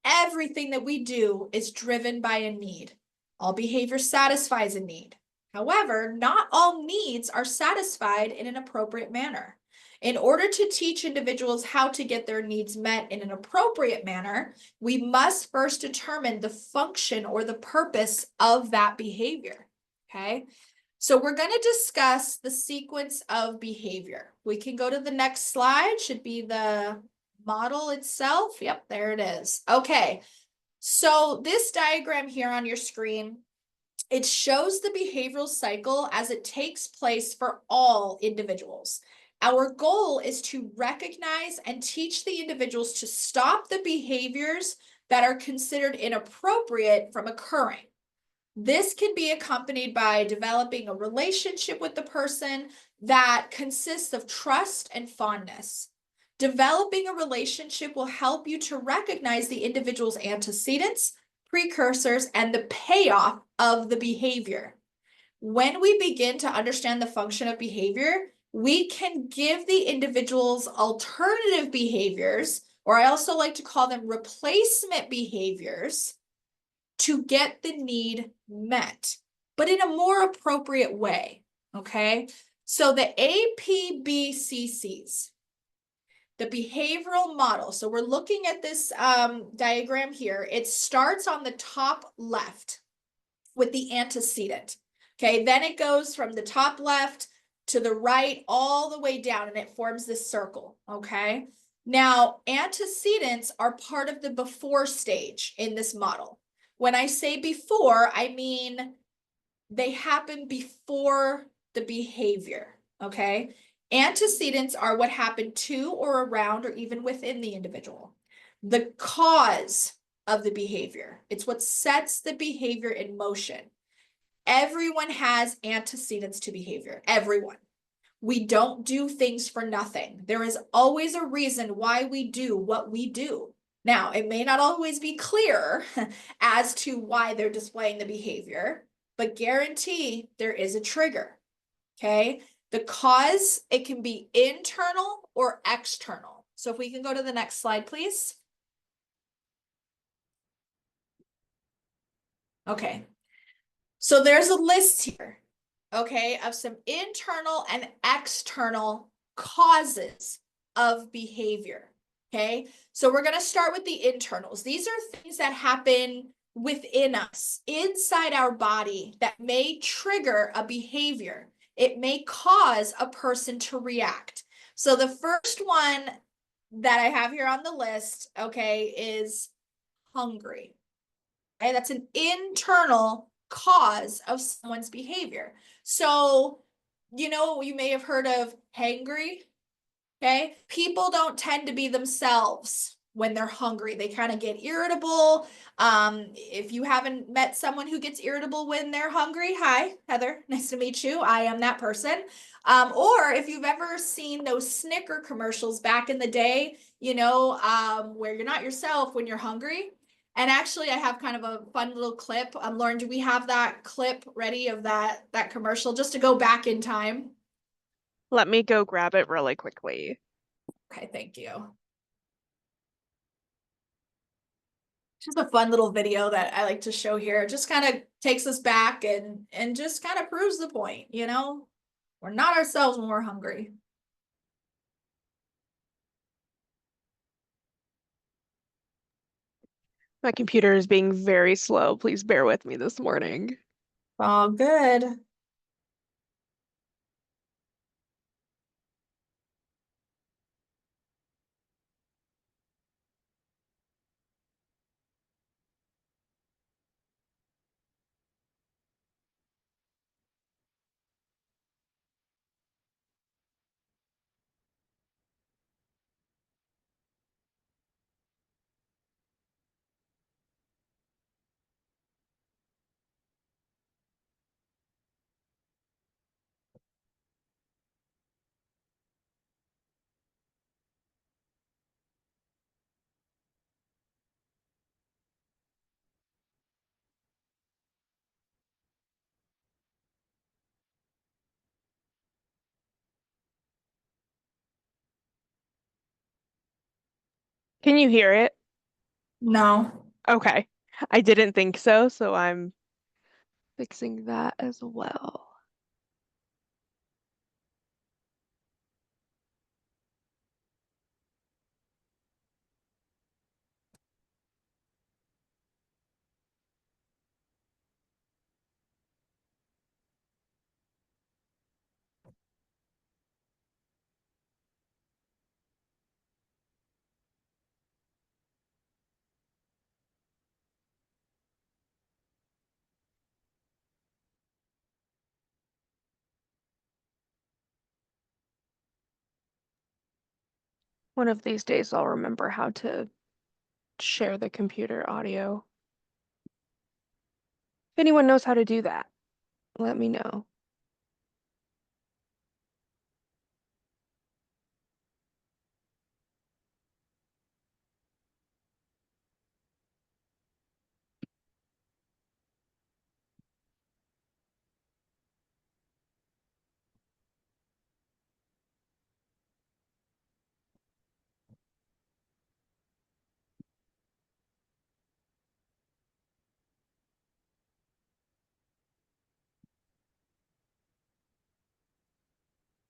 Everything that we do is driven by a need. All behavior satisfies a need. However, not all needs are satisfied in an appropriate manner. In order to teach individuals how to get their needs met in an appropriate manner, we must first determine the function or the purpose of that behavior. Okay. So we're going to discuss the sequence of behavior. We can go to the next slide, should be the model itself. Yep, there it is. Okay. So this diagram here on your screen, it shows the behavioral cycle as it takes place for all individuals. Our goal is to recognize and teach the individuals to stop the behaviors that are considered inappropriate from occurring. This can be accompanied by developing a relationship with the person that consists of trust and fondness. Developing a relationship will help you to recognize the individual's antecedents, precursors, and the payoff of the behavior. When we begin to understand the function of behavior, we can give the individuals alternative behaviors, or I also like to call them replacement behaviors, to get the need met, but in a more appropriate way. Okay. So the APBCCs, the behavioral model. So we're looking at this diagram here. It starts on the top left with the antecedent. Okay. Then it goes from the top left to the right all the way down and it forms this circle. Okay. Now, antecedents are part of the before stage in this model. When I say before, I mean they happen before the behavior, okay? Antecedents are what happened to or around or even within the individual. The cause of the behavior, it's what sets the behavior in motion. Everyone has antecedents to behavior, everyone. We don't do things for nothing. There is always a reason why we do what we do. Now, it may not always be clear as to why they're displaying the behavior, but guarantee there is a trigger. Okay. The cause, it can be internal or external. So if we can go to the next slide, please. Okay. So there's a list here, okay, of some internal and external causes of behavior. Okay, so we're going to start with the internals. These are things that happen within us, inside our body, that may trigger a behavior. It may cause a person to react. So the first one that I have here on the list, okay, is hungry. Okay, that's an internal cause of someone's behavior. So, you may have heard of hangry. Okay. People don't tend to be themselves when they're hungry. They kind of get irritable. If you haven't met someone who gets irritable when they're hungry, hi, Heather. Nice to meet you. I am that person. Or if you've ever seen those Snicker commercials back in the day, where you're not yourself when you're hungry. And actually, I have kind of a fun little clip. Lauren, do we have that clip ready of that commercial just to go back in time? Let me go grab it really quickly. Okay, thank you. Just a fun little video that I like to show here. It just kind of takes us back and just kind of proves the point, We're not ourselves when we're hungry. My computer is being very slow. Please bear with me this morning. All good. Can you hear it? No. Okay. I didn't think so, so I'm Fixing that as well. One of these days I'll remember how to share the computer audio. If anyone knows how to do that, let me know.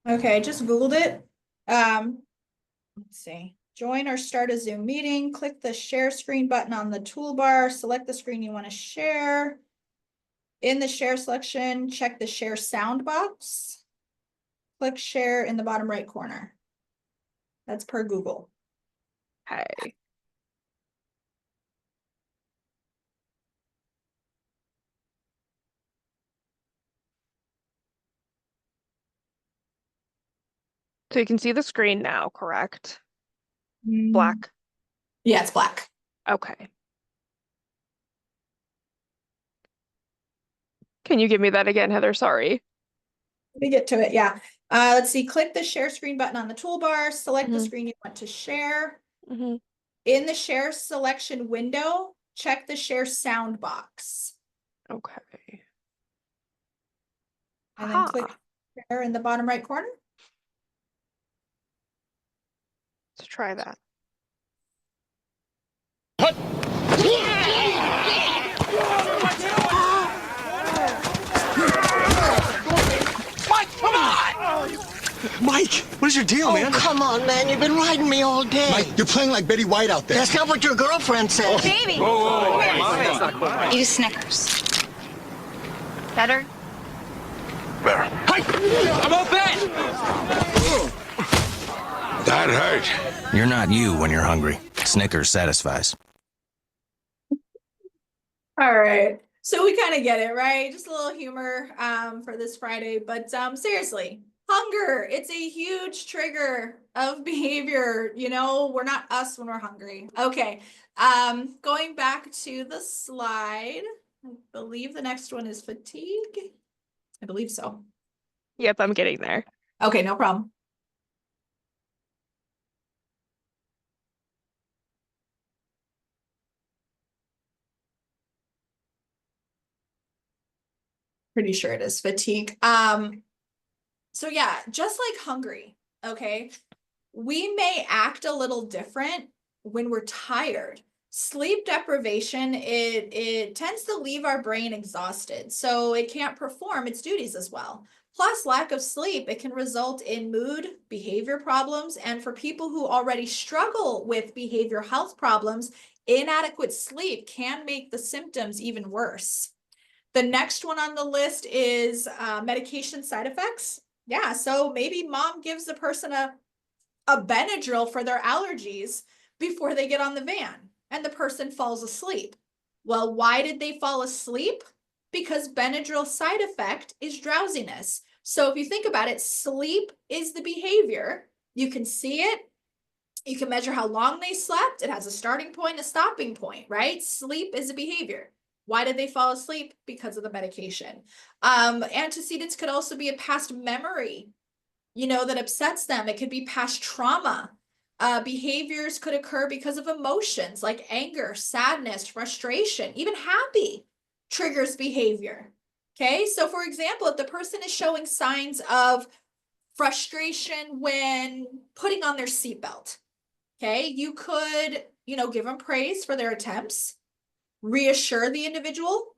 Okay, I just Googled it. Let's see. Join or start a Zoom meeting. Click the share screen button on the toolbar. Select the screen you want to share. In the share selection, check the share sound box. Click share in the bottom right corner. That's per Google. Okay. So you can see the screen now, correct? Black. Yeah, it's black. Okay. Can you give me that again, Heather? Sorry. Let me get to it. Yeah. Let's see. Click the share screen button on the toolbar. Select the screen you want to share. Mm-hmm. In the share selection window, check the share sound box. Okay. And then click Ha. share in the bottom right corner. Let's try that. Mike, what is your deal, man? Come on, man. You've been riding me all day. Mike, you're playing like Betty White out there. That's not what your girlfriend said. Baby! Eat Snickers. Better? Better. Hey! I'm all bad! That hurt. You're not you when you're hungry. Snickers satisfies. All right. So we kind of get it, right? Just a little humor for this Friday. But seriously, hunger, it's a huge trigger of behavior. You know, we're not us when we're hungry. Okay. Going back to the slide, I believe the next one is fatigue. I believe so. Yep, I'm getting there. Okay, no problem. Pretty sure it is fatigue. So yeah, just like hungry, okay? We may act a little different when we're tired. Sleep deprivation, it tends to leave our brain exhausted, so it can't perform its duties as well. Plus, lack of sleep, it can result in mood, behavior problems, and for people who already struggle with behavioral health problems, inadequate sleep can make the symptoms even worse. The next one on the list is medication side effects. Yeah, so maybe mom gives the person a Benadryl for their allergies before they get on the van and the person falls asleep. Well, why did they fall asleep? Because Benadryl side effect is drowsiness. So if you think about it, sleep is the behavior. You can see it. You can measure how long they slept. It has a starting point, a stopping point, right? Sleep is a behavior. Why did they fall asleep? Because of the medication. Antecedents could also be a past memory, you know, that upsets them. It could be past trauma. Behaviors could occur because of emotions like anger, sadness, frustration, even happy triggers behavior. Okay, so for example, if the person is showing signs of frustration when putting on their seatbelt, okay, you could, you know, give them praise for their attempts, reassure the individual,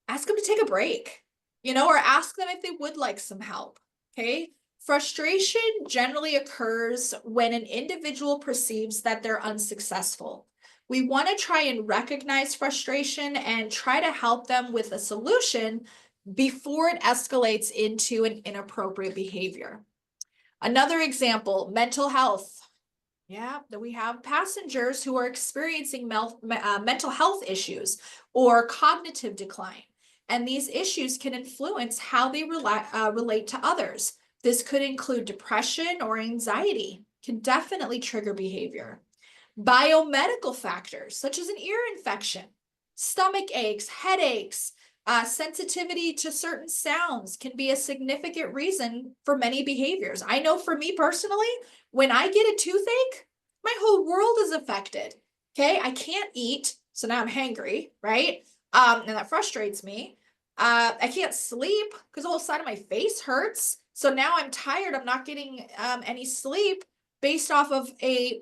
ask them to take a break, or ask them if they would like some help. Okay. Frustration generally occurs when an individual perceives that they're unsuccessful. We want to try and recognize frustration and try to help them with a solution before it escalates into an inappropriate behavior. Another example, mental health. Yeah, that we have passengers who are experiencing mental health issues or cognitive decline. And these issues can influence how they relate to others. This could include depression or anxiety, can definitely trigger behavior. Biomedical factors such as an ear infection, stomach aches, headaches, sensitivity to certain sounds can be a significant reason for many behaviors. I know for me personally, when I get a toothache, my whole world is affected. Okay, I can't eat, so now I'm hangry, right? And that frustrates me. I can't sleep because the whole side of my face hurts. So now I'm tired. I'm not getting any sleep based off of a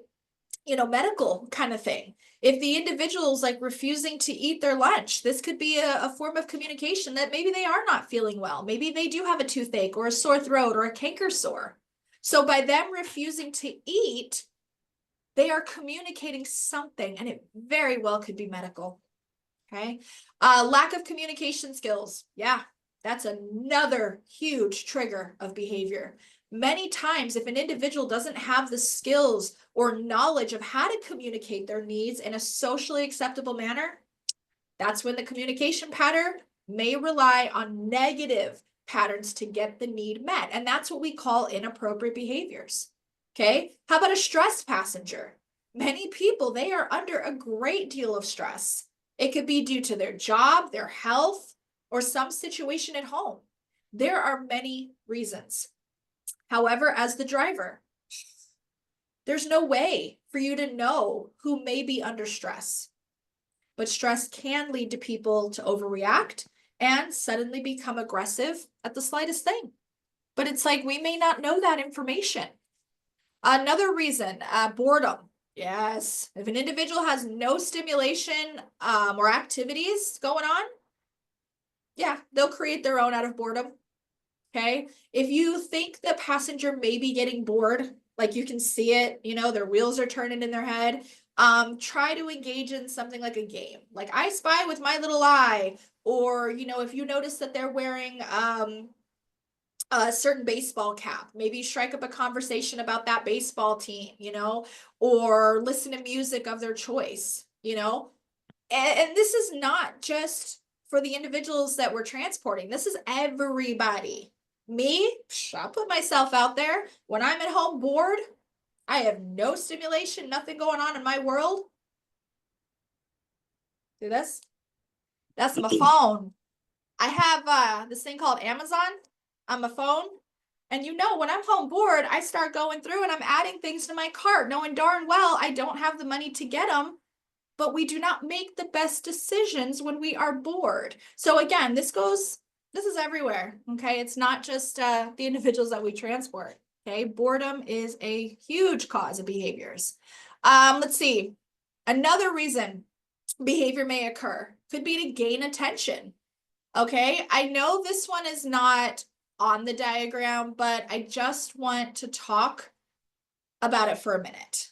medical kind of thing. If the individual's like refusing to eat their lunch, this could be a form of communication that maybe they are not feeling well. Maybe they do have a toothache or a sore throat or a canker sore. So by them refusing to eat, they are communicating something, and it very well could be medical. Okay. Lack of communication skills. Yeah, that's another huge trigger of behavior. Many times, if an individual doesn't have the skills or knowledge of how to communicate their needs in a socially acceptable manner, that's when the communication pattern may rely on negative patterns to get the need met. And that's what we call inappropriate behaviors. Okay. How about a stressed passenger? Many people, they are under a great deal of stress. It could be due to their job, their health, or some situation at home. There are many reasons. However, as the driver, there's no way for you to know who may be under stress. But stress can lead to people to overreact and suddenly become aggressive at the slightest thing. But it's like we may not know that information. Another reason, boredom. Yes, if an individual has no stimulation or activities going on, yeah, they'll create their own out of boredom. Okay. If you think the passenger may be getting bored, like you can see it, their wheels are turning in their head, try to engage in something like a game, like I Spy with My Little Eye, or, if you notice that they're wearing a certain baseball cap, maybe strike up a conversation about that baseball team, or listen to music of their choice, and this is not just for the individuals that we're transporting. This is everybody. Me, I'll put myself out there. When I'm at home bored, I have no stimulation, nothing going on in my world. Do this. That's my phone. I have this thing called Amazon on my phone. And when I'm home bored, I start going through and I'm adding things to my cart, knowing darn well I don't have the money to get them. But we do not make the best decisions when we are bored. So again, this is everywhere. Okay. It's not just the individuals that we transport. Okay. Boredom is a huge cause of behaviors. Let's see. Another reason behavior may occur could be to gain attention. Okay. I know this one is not on the diagram, but I just want to talk about it for a minute.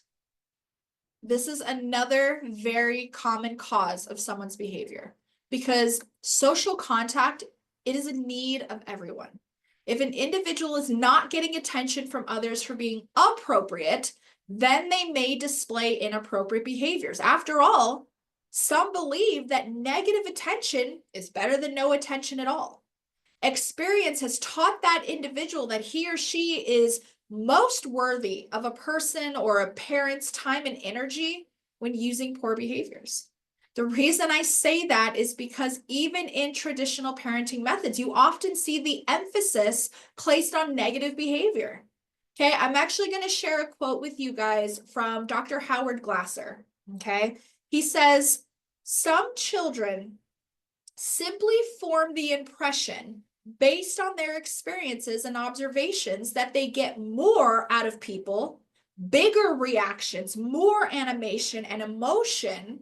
This is another very common cause of someone's behavior because social contact, it is a need of everyone. If an individual is not getting attention from others for being appropriate, then they may display inappropriate behaviors. After all, some believe that negative attention is better than no attention at all. Experience has taught that individual that he or she is most worthy of a person or a parent's time and energy when using poor behaviors. The reason I say that is because even in traditional parenting methods, you often see the emphasis placed on negative behavior. Okay, I'm actually going to share a quote with you guys from Dr. Howard Glasser. Okay, he says, some children simply form the impression based on their experiences and observations that they get more out of people, bigger reactions, more animation and emotion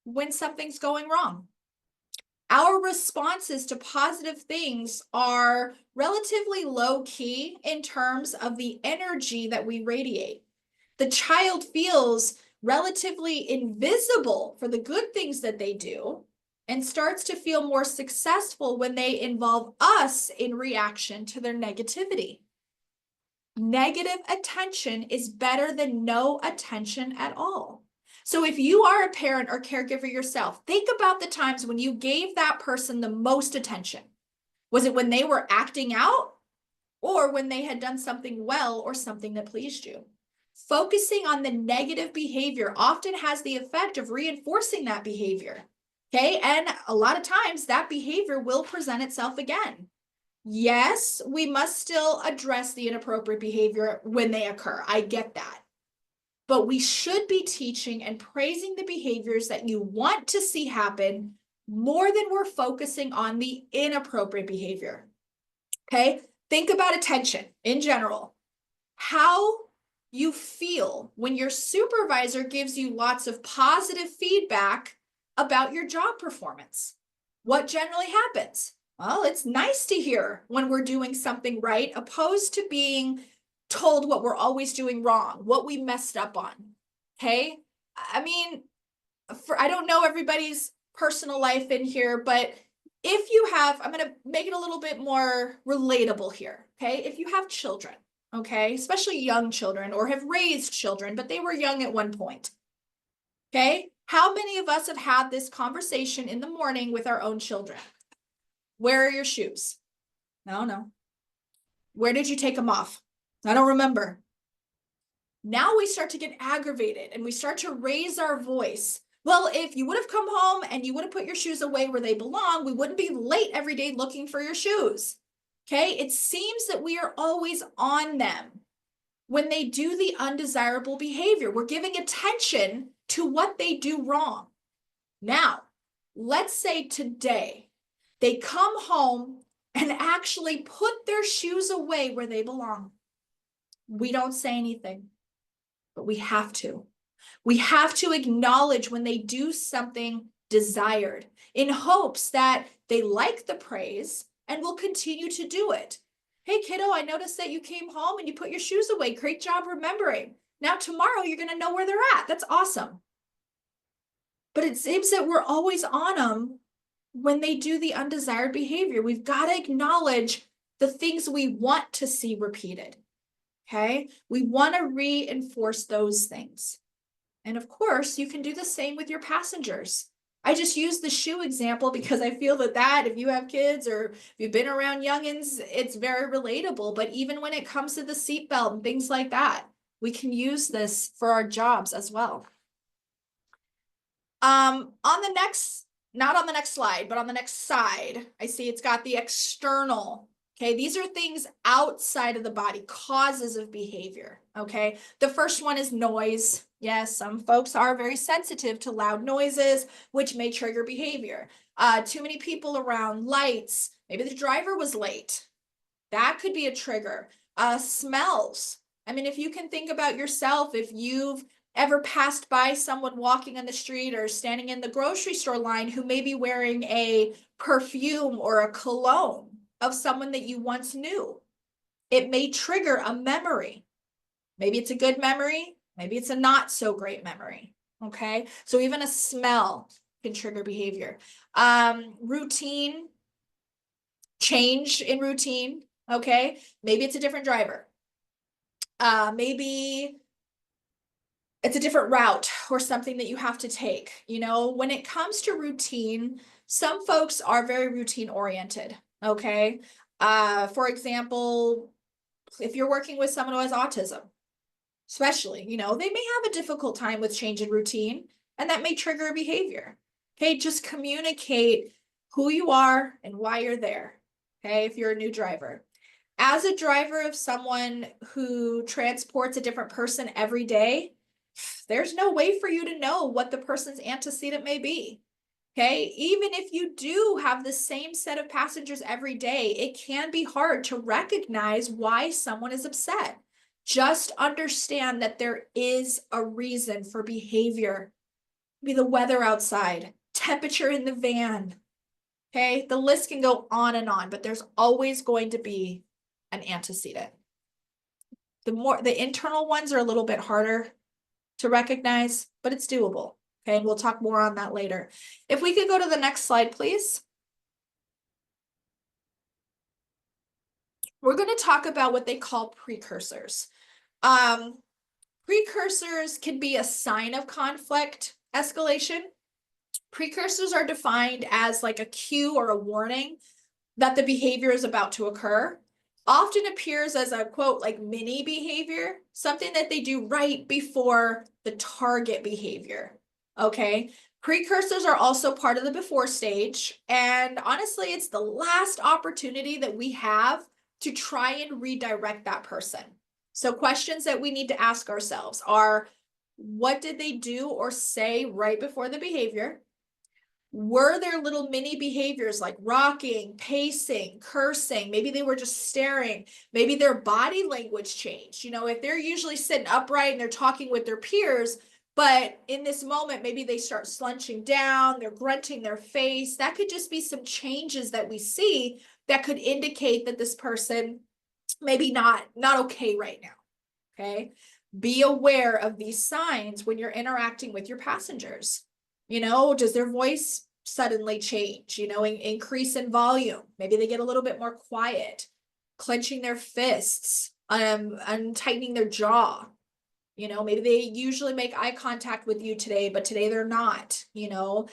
when something's going wrong. Our responses to positive things are relatively low key in terms of the energy that we radiate. The child feels relatively invisible for the good things that they do and starts to feel more successful when they involve us in reaction to their negativity. Negative attention is better than no attention at all. So if you are a parent or caregiver yourself, think about the times when you gave that person the most attention. Was it when they were acting out or when they had done something well or something that pleased you? Focusing on the negative behavior often has the effect of reinforcing that behavior. Okay, and a lot of times that behavior will present itself again. Yes, we must still address the inappropriate behavior when they occur. I get that. But we should be teaching and praising the behaviors that you want to see happen more than we're focusing on the inappropriate behavior. Okay, think about attention in general. How you feel when your supervisor gives you lots of positive feedback about your job performance. What generally happens? Well, it's nice to hear when we're doing something right, opposed to being told what we're always doing wrong, what we messed up on. Okay? I mean, I don't know everybody's personal life in here, but if you have, I'm going to make it a little bit more relatable here. Okay? If you have children, okay, especially young children or have raised children, but they were young at one point. Okay? How many of us have had this conversation in the morning with our own children? Where are your shoes? No. Where did you take them off? I don't remember. Now we start to get aggravated and we start to raise our voice. Well, if you would have come home and you would have put your shoes away where they belong, we wouldn't be late every day looking for your shoes. Okay? It seems that we are always on them when they do the undesirable behavior. We're giving attention to what they do wrong. Now, let's say today they come home and actually put their shoes away where they belong. We don't say anything, but we have to. We have to acknowledge when they do something desired in hopes that they like the praise and will continue to do it. Hey, kiddo, I noticed that you came home and you put your shoes away. Great job remembering. Now tomorrow you're going to know where they're at. That's awesome. But it seems that we're always on them when they do the undesired behavior. We've got to acknowledge the things we want to see repeated. Okay? We want to reinforce those things. And of course, you can do the same with your passengers. I just use the shoe example because I feel that if you have kids or if you've been around youngins, it's very relatable. But even when it comes to the seatbelt and things like that, we can use this for our jobs as well. On the next, not on the next slide, but on the next side, I see it's got the external. Okay, these are things outside of the body, causes of behavior. Okay, the first one is noise. Yes, some folks are very sensitive to loud noises, which may trigger behavior. Too many people around, lights, maybe the driver was late. That could be a trigger. Smells. I mean, if you can think about yourself, if you've ever passed by someone walking on the street or standing in the grocery store line who may be wearing a perfume or a cologne of someone that you once knew, it may trigger a memory. Maybe it's a good memory, maybe it's a not so great memory. Okay, so even a smell can trigger behavior. Routine, change in routine. Okay, maybe it's a different driver. Maybe it's a different route or something that you have to take. You know, when it comes to routine, some folks are very routine oriented. Okay. For example, if you're working with someone who has autism, especially, you know, they may have a difficult time with change in routine, and that may trigger a behavior. Okay. Just communicate who you are and why you're there. Okay. If you're a new driver. As a driver of someone who transports a different person every day, there's no way for you to know what the person's antecedent may be. Okay, even if you do have the same set of passengers every day, it can be hard to recognize why someone is upset. Just understand that there is a reason for behavior. Maybe the weather outside, temperature in the van, Okay, the list can go on and on, but there's always going to be an antecedent. The internal ones are a little bit harder to recognize, but it's doable. Okay, and we'll talk more on that later. If we could go to the next slide, please. We're going to talk about what they call precursors. Precursors can be a sign of conflict escalation. Precursors are defined as like a cue or a warning that the behavior is about to occur. Often appears as a quote, like mini behavior, something that they do right before the target behavior. Okay. Precursors are also part of the before stage. And honestly, it's the last opportunity that we have to try and redirect that person. So questions that we need to ask ourselves are, what did they do or say right before the behavior? Were there little mini behaviors like rocking, pacing, cursing? Maybe they were just staring. Maybe their body language changed. You know, if they're usually sitting upright and they're talking with their peers, but in this moment, maybe they start slouching down, they're grunting their face. That could just be some changes that we see that could indicate that this person maybe not okay right now. Okay. Be aware of these signs when you're interacting with your passengers. You know, does their voice suddenly change? You know, increase in volume. Maybe they get a little bit more quiet, clenching their fists, untightening their jaw. You know, maybe they usually make eye contact with you today, but today they're not, you know.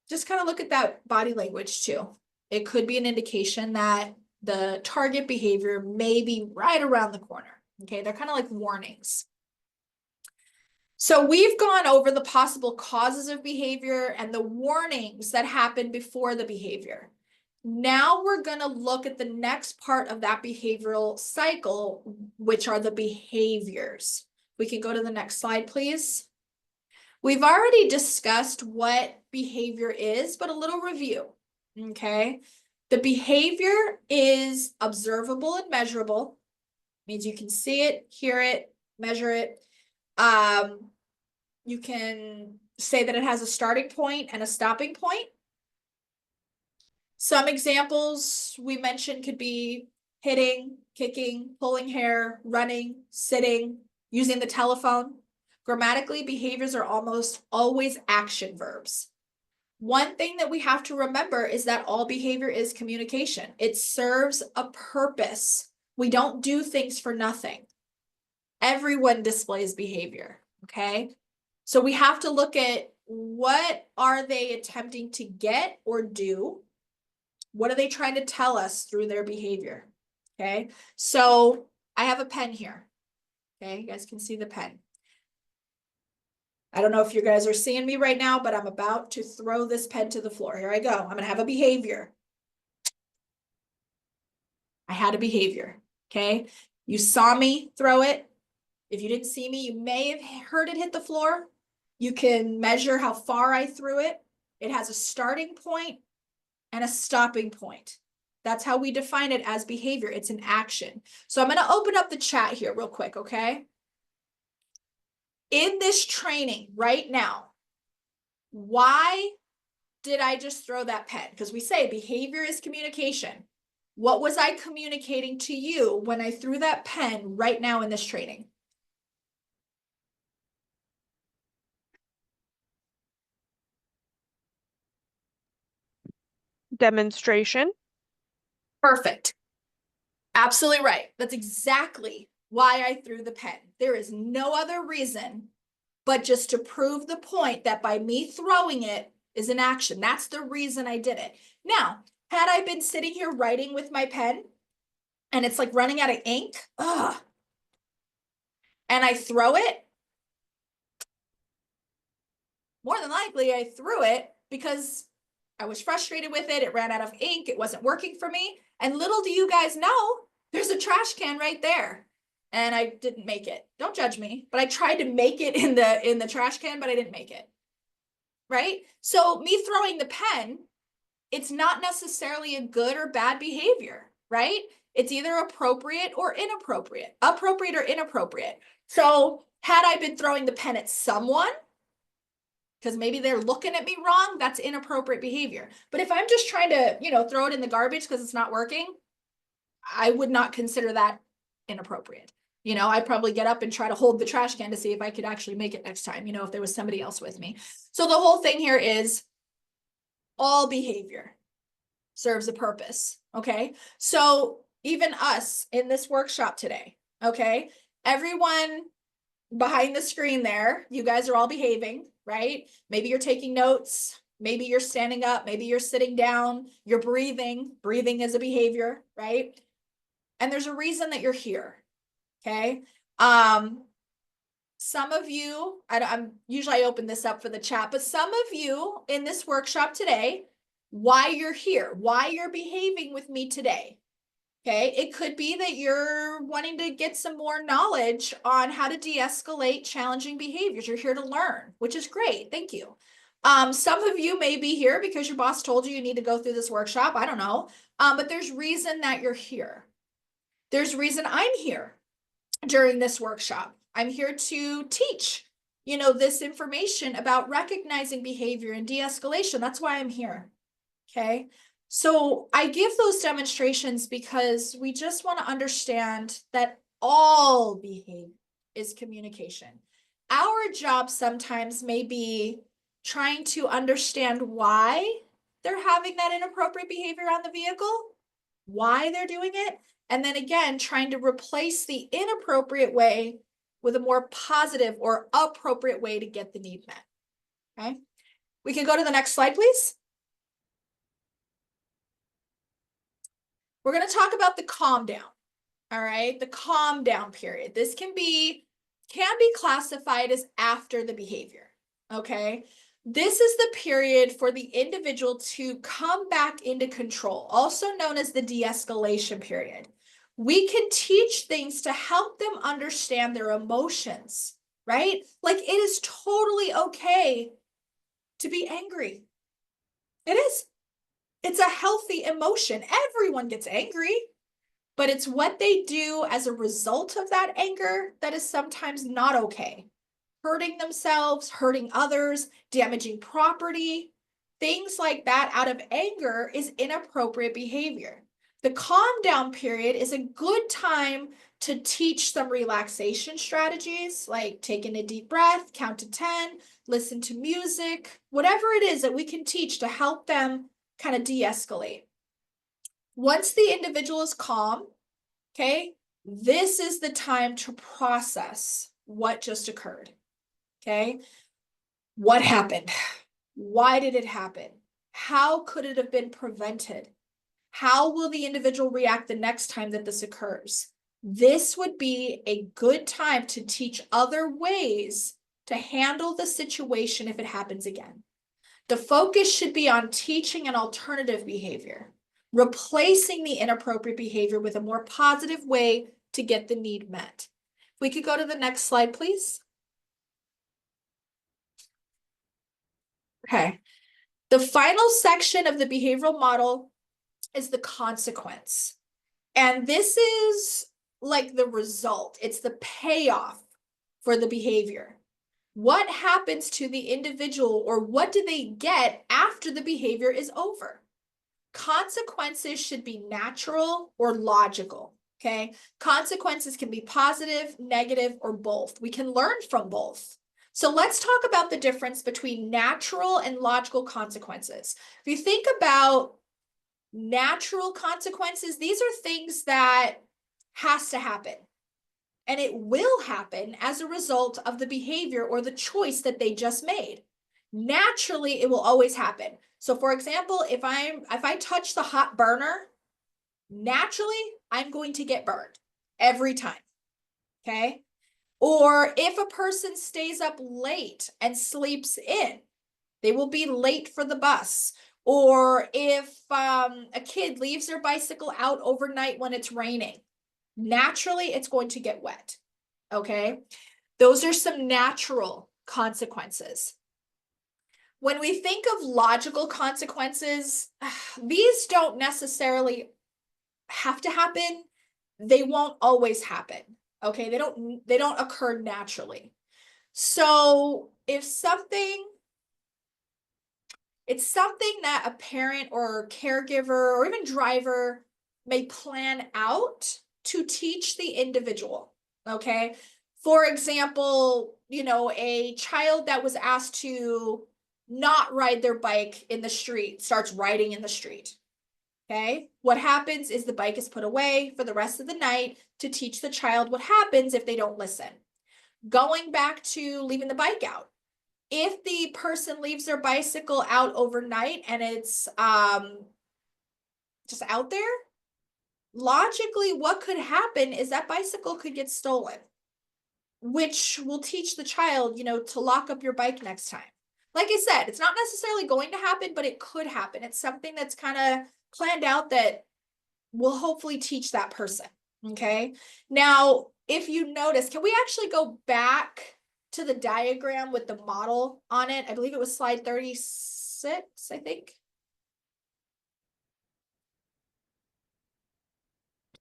Just kind of look at that body language too. It could be an indication that the target behavior may be right around the corner. Okay, they're kind of like warnings. So we've gone over the possible causes of behavior and the warnings that happen before the behavior. Now we're going to look at the next part of that behavioral cycle, which are the behaviors. We can go to the next slide, please. We've already discussed what behavior is, but a little review. Okay. The behavior is observable and measurable. Means you can see it, hear it, measure it. You can say that it has a starting point and a stopping point. Some examples we mentioned could be hitting, kicking, pulling hair, running, sitting, using the telephone. Grammatically, behaviors are almost always action verbs. One thing that we have to remember is that all behavior is communication. It serves a purpose. We don't do things for nothing. Everyone displays behavior, okay? So we have to look at what are they attempting to get or do? What are they trying to tell us through their behavior? Okay, so I have a pen here. Okay, you guys can see the pen. I don't know if you guys are seeing me right now, but I'm about to throw this pen to the floor. Here I go. I'm going to have a behavior. I had a behavior. Okay, you saw me throw it. If you didn't see me, you may have heard it hit the floor. You can measure how far I threw it. It has a starting point and a stopping point. That's how we define it as behavior. It's an action. So I'm going to open up the chat here real quick, okay? In this training right now, why did I just throw that pen? Because we say behavior is communication. What was I communicating to you when I threw that pen right now in this training? Demonstration. Perfect. Absolutely right. That's exactly why I threw the pen. There is no other reason but just to prove the point that by me throwing it is an action. That's the reason I did it. Now, had I been sitting here writing with my pen and it's like running out of ink, and I throw it, more than likely I threw it because I was frustrated with it. It ran out of ink. It wasn't working for me. And little do you guys know, there's a trash can right there. And I didn't make it. Don't judge me, but I tried to make it in the trash can, but I didn't make it. Right? So me throwing the pen, it's not necessarily a good or bad behavior, right? It's either appropriate or inappropriate, appropriate or inappropriate. So had I been throwing the pen at someone, because maybe they're looking at me wrong, that's inappropriate behavior. But if I'm just trying to, you know, throw it in the garbage because it's not working, I would not consider that inappropriate. You know, I'd probably get up and try to hold the trash can to see if I could actually make it next time, you know, if there was somebody else with me. So the whole thing here is all behavior serves a purpose, okay? So even us in this workshop today, okay? Everyone behind the screen there, you guys are all behaving, right? Maybe you're taking notes, maybe you're standing up, maybe you're sitting down, you're breathing. Breathing is a behavior, right? And there's a reason that you're here, okay? Some of you, I'm usually I open this up for the chat, but some of you in this workshop today, why you're here, why you're behaving with me today. Okay, it could be that you're wanting to get some more knowledge on how to de-escalate challenging behaviors. You're here to learn, which is great. Thank you. Some of you may be here because your boss told you need to go through this workshop. I don't know. But there's reason that you're here. There's reason I'm here during this workshop. I'm here to teach, you know, this information about recognizing behavior and de-escalation. That's why I'm here. Okay. So I give those demonstrations because we just want to understand that all behavior is communication. Our job sometimes may be trying to understand why they're having that inappropriate behavior on the vehicle, why they're doing it, and then again, trying to replace the inappropriate way with a more positive or appropriate way to get the need met. Okay. We can go to the next slide, please. We're going to talk about the calm down. All right, the calm down period. This can be classified as after the behavior. Okay, this is the period for the individual to come back into control, also known as the de-escalation period. We can teach things to help them understand their emotions, right? Like it is totally okay to be angry. It is. It's a healthy emotion. Everyone gets angry, but it's what they do as a result of that anger that is sometimes not okay. Hurting themselves, hurting others, damaging property, things like that out of anger is inappropriate behavior. The calm down period is a good time to teach some relaxation strategies, like taking a deep breath, count to 10, listen to music, whatever it is that we can teach to help them kind of de-escalate. Once the individual is calm, okay, this is the time to process what just occurred. Okay, what happened? Why did it happen? How could it have been prevented? How will the individual react the next time that this occurs? This would be a good time to teach other ways to handle the situation if it happens again. The focus should be on teaching an alternative behavior, replacing the inappropriate behavior with a more positive way to get the need met. If we could go to the next slide, please. Okay. The final section of the behavioral model is the consequence. And this is like the result. It's the payoff for the behavior. What happens to the individual, or what do they get after the behavior is over? Consequences should be natural or logical, okay? Consequences can be positive, negative, or both. We can learn from both. So let's talk about the difference between natural and logical consequences. If you think about natural consequences, these are things that has to happen. And it will happen as a result of the behavior or the choice that they just made. Naturally, it will always happen. So for example, if I touch the hot burner, naturally, I'm going to get burned every time, okay? Or if a person stays up late and sleeps in, they will be late for the bus. Or if a kid leaves their bicycle out overnight when it's raining, naturally, it's going to get wet, okay? Those are some natural consequences. When we think of logical consequences, these don't necessarily have to happen. They won't always happen, okay? They don't occur naturally. So if something It's something that a parent or caregiver or even driver may plan out to teach the individual, okay? For example, you know, a child that was asked to not ride their bike in the street starts riding in the street. Okay, what happens is the bike is put away for the rest of the night to teach the child what happens if they don't listen. Going back to leaving the bike out. If the person leaves their bicycle out overnight and it's just out there, logically what could happen is that bicycle could get stolen, which will teach the child, you know, to lock up your bike next time. Like I said, it's not necessarily going to happen, but it could happen. It's something that's kind of planned out that will hopefully teach that person. Okay. Now, if you notice, can we actually go back to the diagram with the model on it? I believe it was slide 36, I think.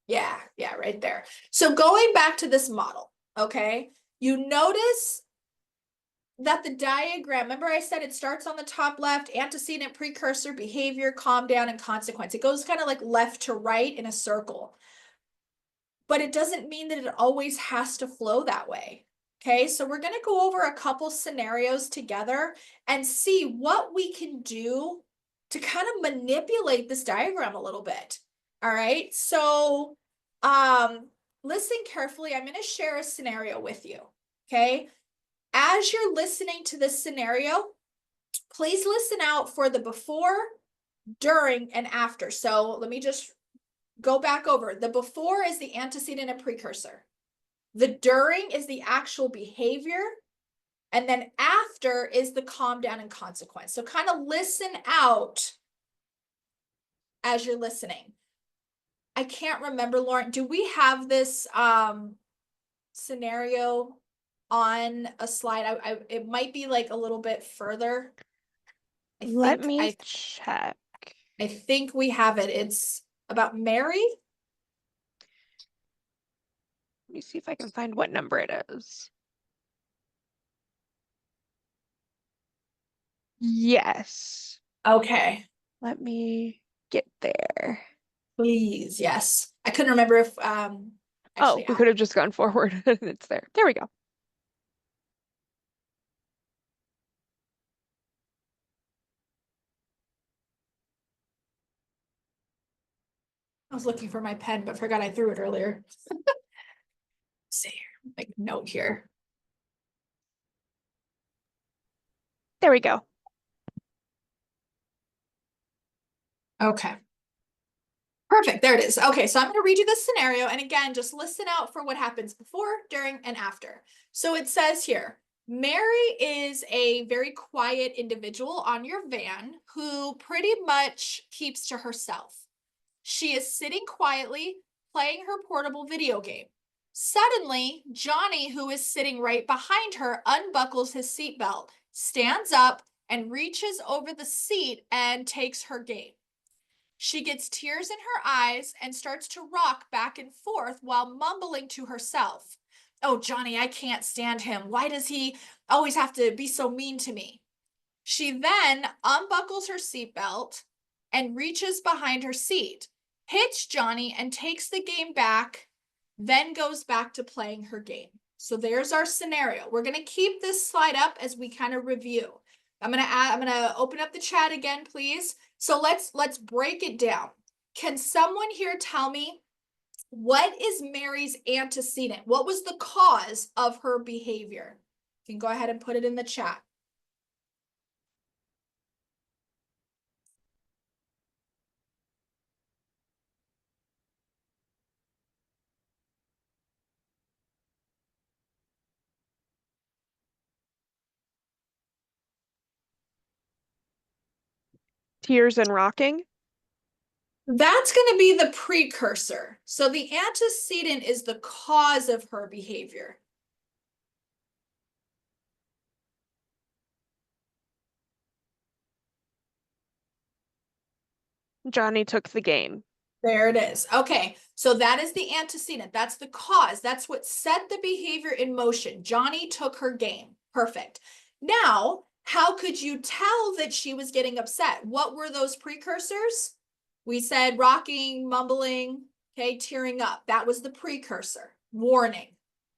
Yeah, right there. So going back to this model, okay, you notice that the diagram, remember I said it starts on the top left, antecedent, precursor, behavior, calm down, and consequence. It goes kind of like left to right in a circle. But it doesn't mean that it always has to flow that way. Okay, so we're going to go over a couple scenarios together and see what we can do to kind of manipulate this diagram a little bit. All right, so listen carefully. I'm going to share a scenario with you. Okay, as you're listening to this scenario, please listen out for the before, during, and after. So let me just go back over. The before is the antecedent and precursor. The during is the actual behavior. And then after is the calm down and consequence. So kind of listen out as you're listening. I can't remember, Lauren, do we have this scenario on a slide? It might be like a little bit further. Let me check. I think we have it. It's about Mary. Let me see if I can find what number it is. Yes. Okay. Let me get there. Please, yes. I couldn't remember if Oh, we could have just gone forward. It's there. There we go. I was looking for my pen, but forgot I threw it earlier. See, like note here. There we go. Okay. Perfect. There it is. Okay, so I'm going to read you this scenario. And again, just listen out for what happens before, during, and after. So it says here, Mary is a very quiet individual on your van who pretty much keeps to herself. She is sitting quietly, playing her portable video game. Suddenly, Johnny, who is sitting right behind her, unbuckles his seatbelt, stands up, and reaches over the seat and takes her game. She gets tears in her eyes and starts to rock back and forth while mumbling to herself. Oh, Johnny, I can't stand him. Why does he always have to be so mean to me? She then unbuckles her seatbelt and reaches behind her seat, hits Johnny and takes the game back, then goes back to playing her game. So there's our scenario. We're going to keep this slide up as we kind of review. I'm going to open up the chat again, please. So let's break it down. Can someone here tell me what is Mary's antecedent? What was the cause of her behavior? You can go ahead and put it in the chat. Tears and rocking. That's going to be the precursor. So the antecedent is the cause of her behavior. Johnny took the game. There it is. Okay, so that is the antecedent. That's the cause. That's what set the behavior in motion. Johnny took her game. Perfect. Now, How could you tell that she was getting upset? What were those precursors? We said rocking, mumbling, okay, tearing up. That was the precursor. Warning,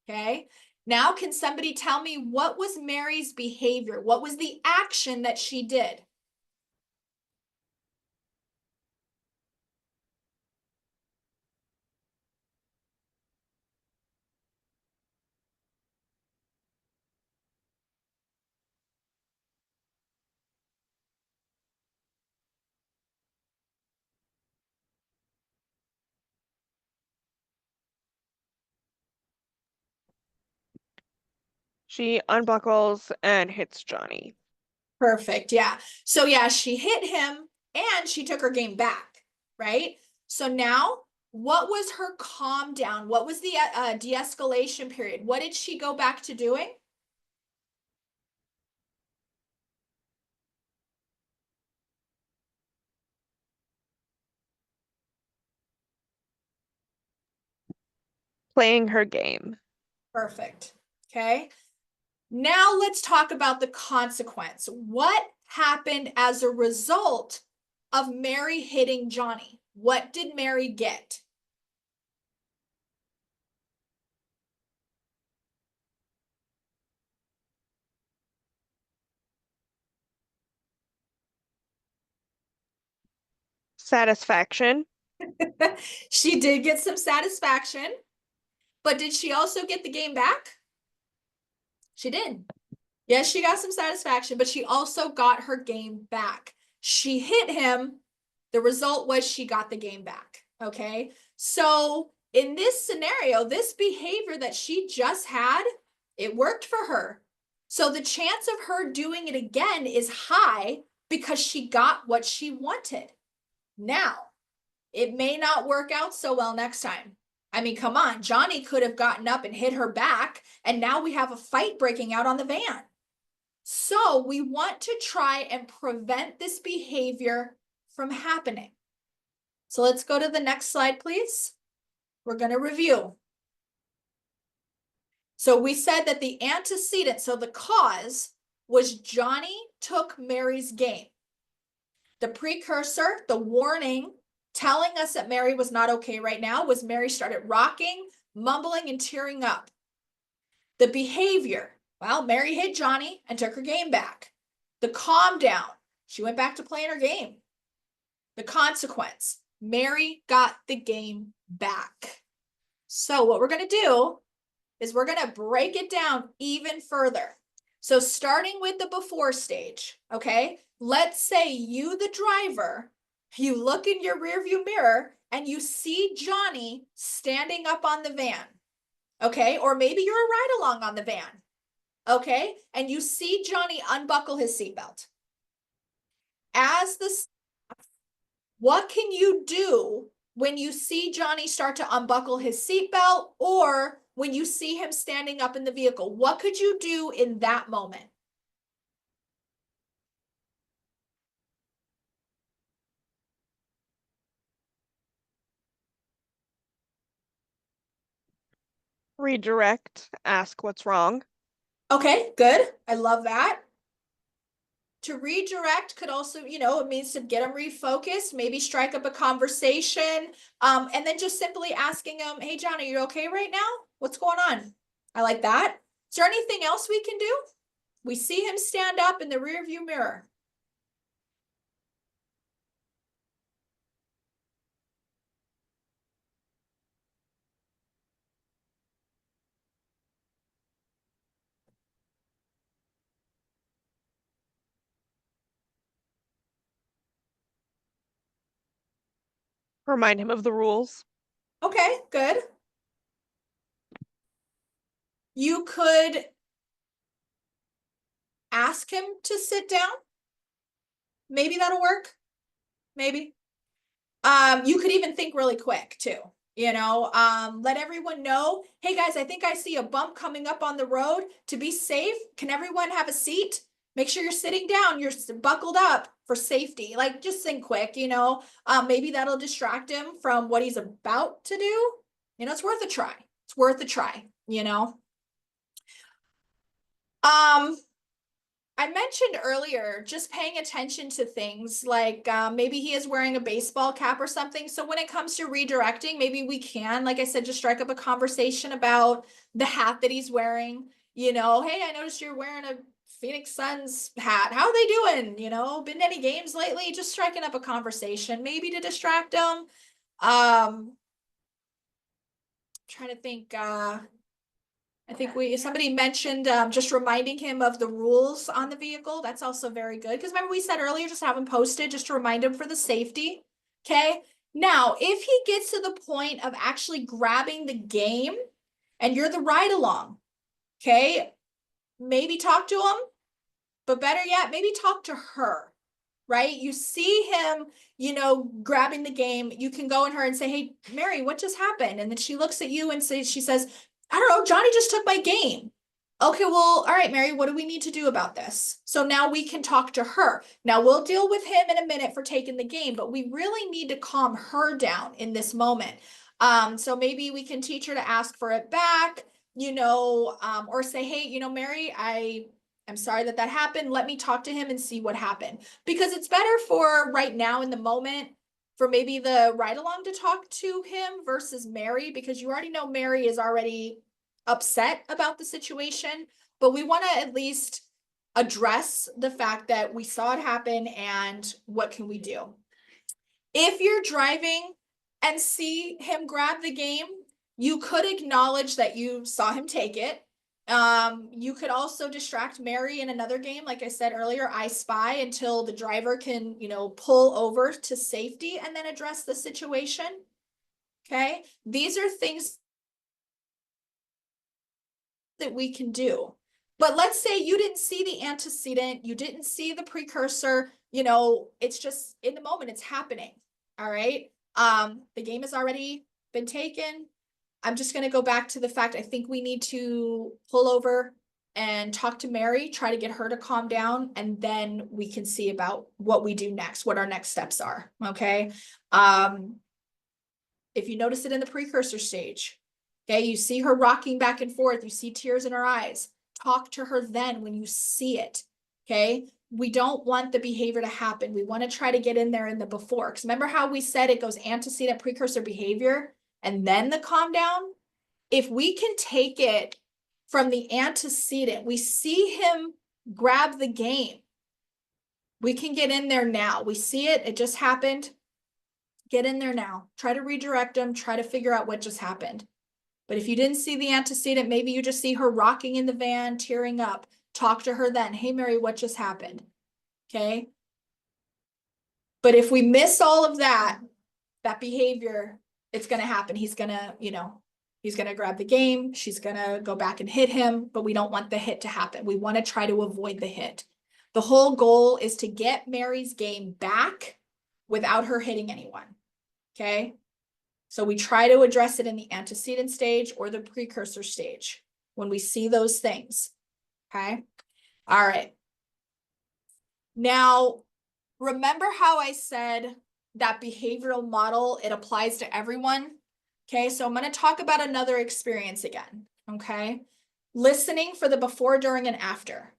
okay? Now, can somebody tell me what was Mary's behavior? What was the action that she did? She unbuckles and hits Johnny. Perfect. Yeah. So yeah, she hit him and she took her game back, right? So now, what was her calm down? What was the de-escalation period? What did she go back to doing? Playing her game. Perfect. Okay. Now let's talk about the consequence. What happened as a result of Mary hitting Johnny? What did Mary get? Satisfaction. She did get some satisfaction, but did she also get the game back? She did. Yes, she got some satisfaction, but she also got her game back. She hit him. The result was she got the game back. Okay. So in this scenario, this behavior that she just had, it worked for her. So the chance of her doing it again is high because she got what she wanted. Now, it may not work out so well next time. I mean, come on, Johnny could have gotten up and hit her back, and now we have a fight breaking out on the van. So we want to try and prevent this behavior from happening. So let's go to the next slide, please. We're going to review. So we said that the antecedent, so the cause, was Johnny took Mary's game. The precursor, the warning, telling us that Mary was not okay right now, was Mary started rocking, mumbling, and tearing up. The behavior, well, Mary hit Johnny and took her game back. The calm down, she went back to playing her game. The consequence, Mary got the game back. So what we're going to do is we're going to break it down even further. So starting with the before stage, okay? Let's say you, the driver, you look in your rearview mirror and you see Johnny standing up on the van, okay? Or maybe you're a ride along on the van, okay? And you see Johnny unbuckle his seatbelt. What can you do when you see Johnny start to unbuckle his seatbelt or when you see him standing up in the vehicle? What could you do in that moment? Redirect. Ask what's wrong. Okay, good. I love that. To redirect could also, it means to get them refocused, maybe strike up a conversation, and then just simply asking them, hey, John, are you okay right now? What's going on? I like that. Is there anything else we can do? We see him stand up in the rearview mirror. Remind him of the rules. Okay, good. You could ask him to sit down. Maybe that'll work. Maybe. You could even think really quick too. Let everyone know, hey guys, I think I see a bump coming up on the road. To be safe, can everyone have a seat? Make sure you're sitting down, you're buckled up for safety. Like, just think quick, maybe that'll distract him from what he's about to do. It's worth a try. It's worth a try, I mentioned earlier, just paying attention to things like maybe he is wearing a baseball cap or something. So when it comes to redirecting, maybe we can, like I said, just strike up a conversation about the hat that he's wearing. You know, hey, I noticed you're wearing a Phoenix Suns hat. How are they doing? You know, been to any games lately? Just striking up a conversation, maybe to distract them. Trying to think, I think somebody mentioned just reminding him of the rules on the vehicle. That's also very good. Because remember we said earlier, just have him posted just to remind him for the safety. Okay. Now, if he gets to the point of actually grabbing the game and you're the ride along, okay, maybe talk to him, but better yet, maybe talk to her, right? You see him, you know, grabbing the game. You can go in her and say, hey, Mary, what just happened? And then she looks at you and she says, I don't know, Johnny just took my game. Okay, well, all right, Mary, what do we need to do about this? So now we can talk to her. Now we'll deal with him in a minute for taking the game, but we really need to calm her down in this moment. So maybe we can teach her to ask for it back, you know, or say, hey, you know, Mary, I'm sorry that happened. Let me talk to him and see what happened. Because it's better for right now in the moment for maybe the ride along to talk to him versus Mary, because you already know Mary is already upset about the situation, but we want to at least address the fact that we saw it happen and what can we do. If you're driving and see him grab the game, you could acknowledge that you saw him take it. You could also distract Mary in another game. Like I said earlier, I spy until the driver can, you know, pull over to safety and then address the situation. Okay. These are things that we can do. But let's say you didn't see the antecedent, you didn't see the precursor, you know, it's just in the moment, it's happening. All right. The game has already been taken. I'm just going to go back to the fact I think we need to pull over and talk to Mary, try to get her to calm down, and then we can see about what we do next, what our next steps are. Okay. If you notice it in the precursor stage, okay, you see her rocking back and forth, you see tears in her eyes, talk to her then when you see it. Okay. We don't want the behavior to happen. We want to try to get in there in the before. Because remember how we said it goes antecedent, precursor, behavior, and then the calm down? If we can take it from the antecedent, we see him grab the game. We can get in there now. We see it. It just happened. Get in there now. Try to redirect him. Try to figure out what just happened. But if you didn't see the antecedent, maybe you just see her rocking in the van, tearing up. Talk to her then. Hey, Mary, what just happened? Okay. But if we miss all of that behavior, it's going to happen. He's going to, you know, he's going to grab the game. She's going to go back and hit him, but we don't want the hit to happen. We want to try to avoid the hit. The whole goal is to get Mary's game back without her hitting anyone. Okay. So we try to address it in the antecedent stage or the precursor stage when we see those things. Okay. All right. Now, remember how I said that behavioral model, it applies to everyone? Okay, so I'm going to talk about another experience again. Okay, listening for the before, during, and after.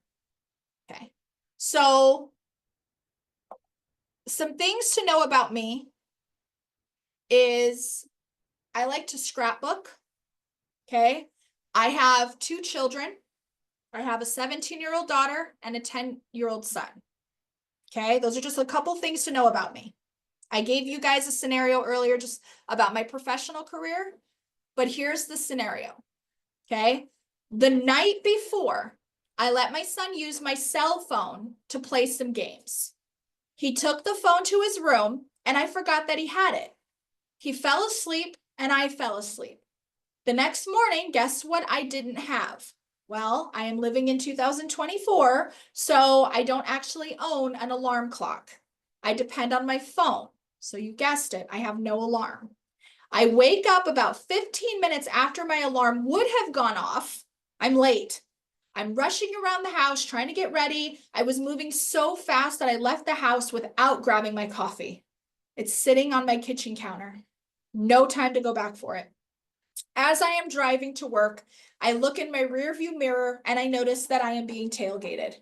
Okay, so some things to know about me is I like to scrapbook. Okay, I have 2 children. I have a 17-year-old daughter and a 10-year-old son. Okay, those are just a couple things to know about me. I gave you guys a scenario earlier just about my professional career, but here's the scenario. Okay, the night before, I let my son use my cell phone to play some games. He took the phone to his room and I forgot that he had it. He fell asleep and I fell asleep. The next morning, guess what I didn't have? Well, I am living in 2024, so I don't actually own an alarm clock. I depend on my phone. So you guessed it, I have no alarm. I wake up about 15 minutes after my alarm would have gone off. I'm late. I'm rushing around the house trying to get ready. I was moving so fast that I left the house without grabbing my coffee. It's sitting on my kitchen counter. No time to go back for it. As I am driving to work, I look in my rearview mirror and I notice that I am being tailgated.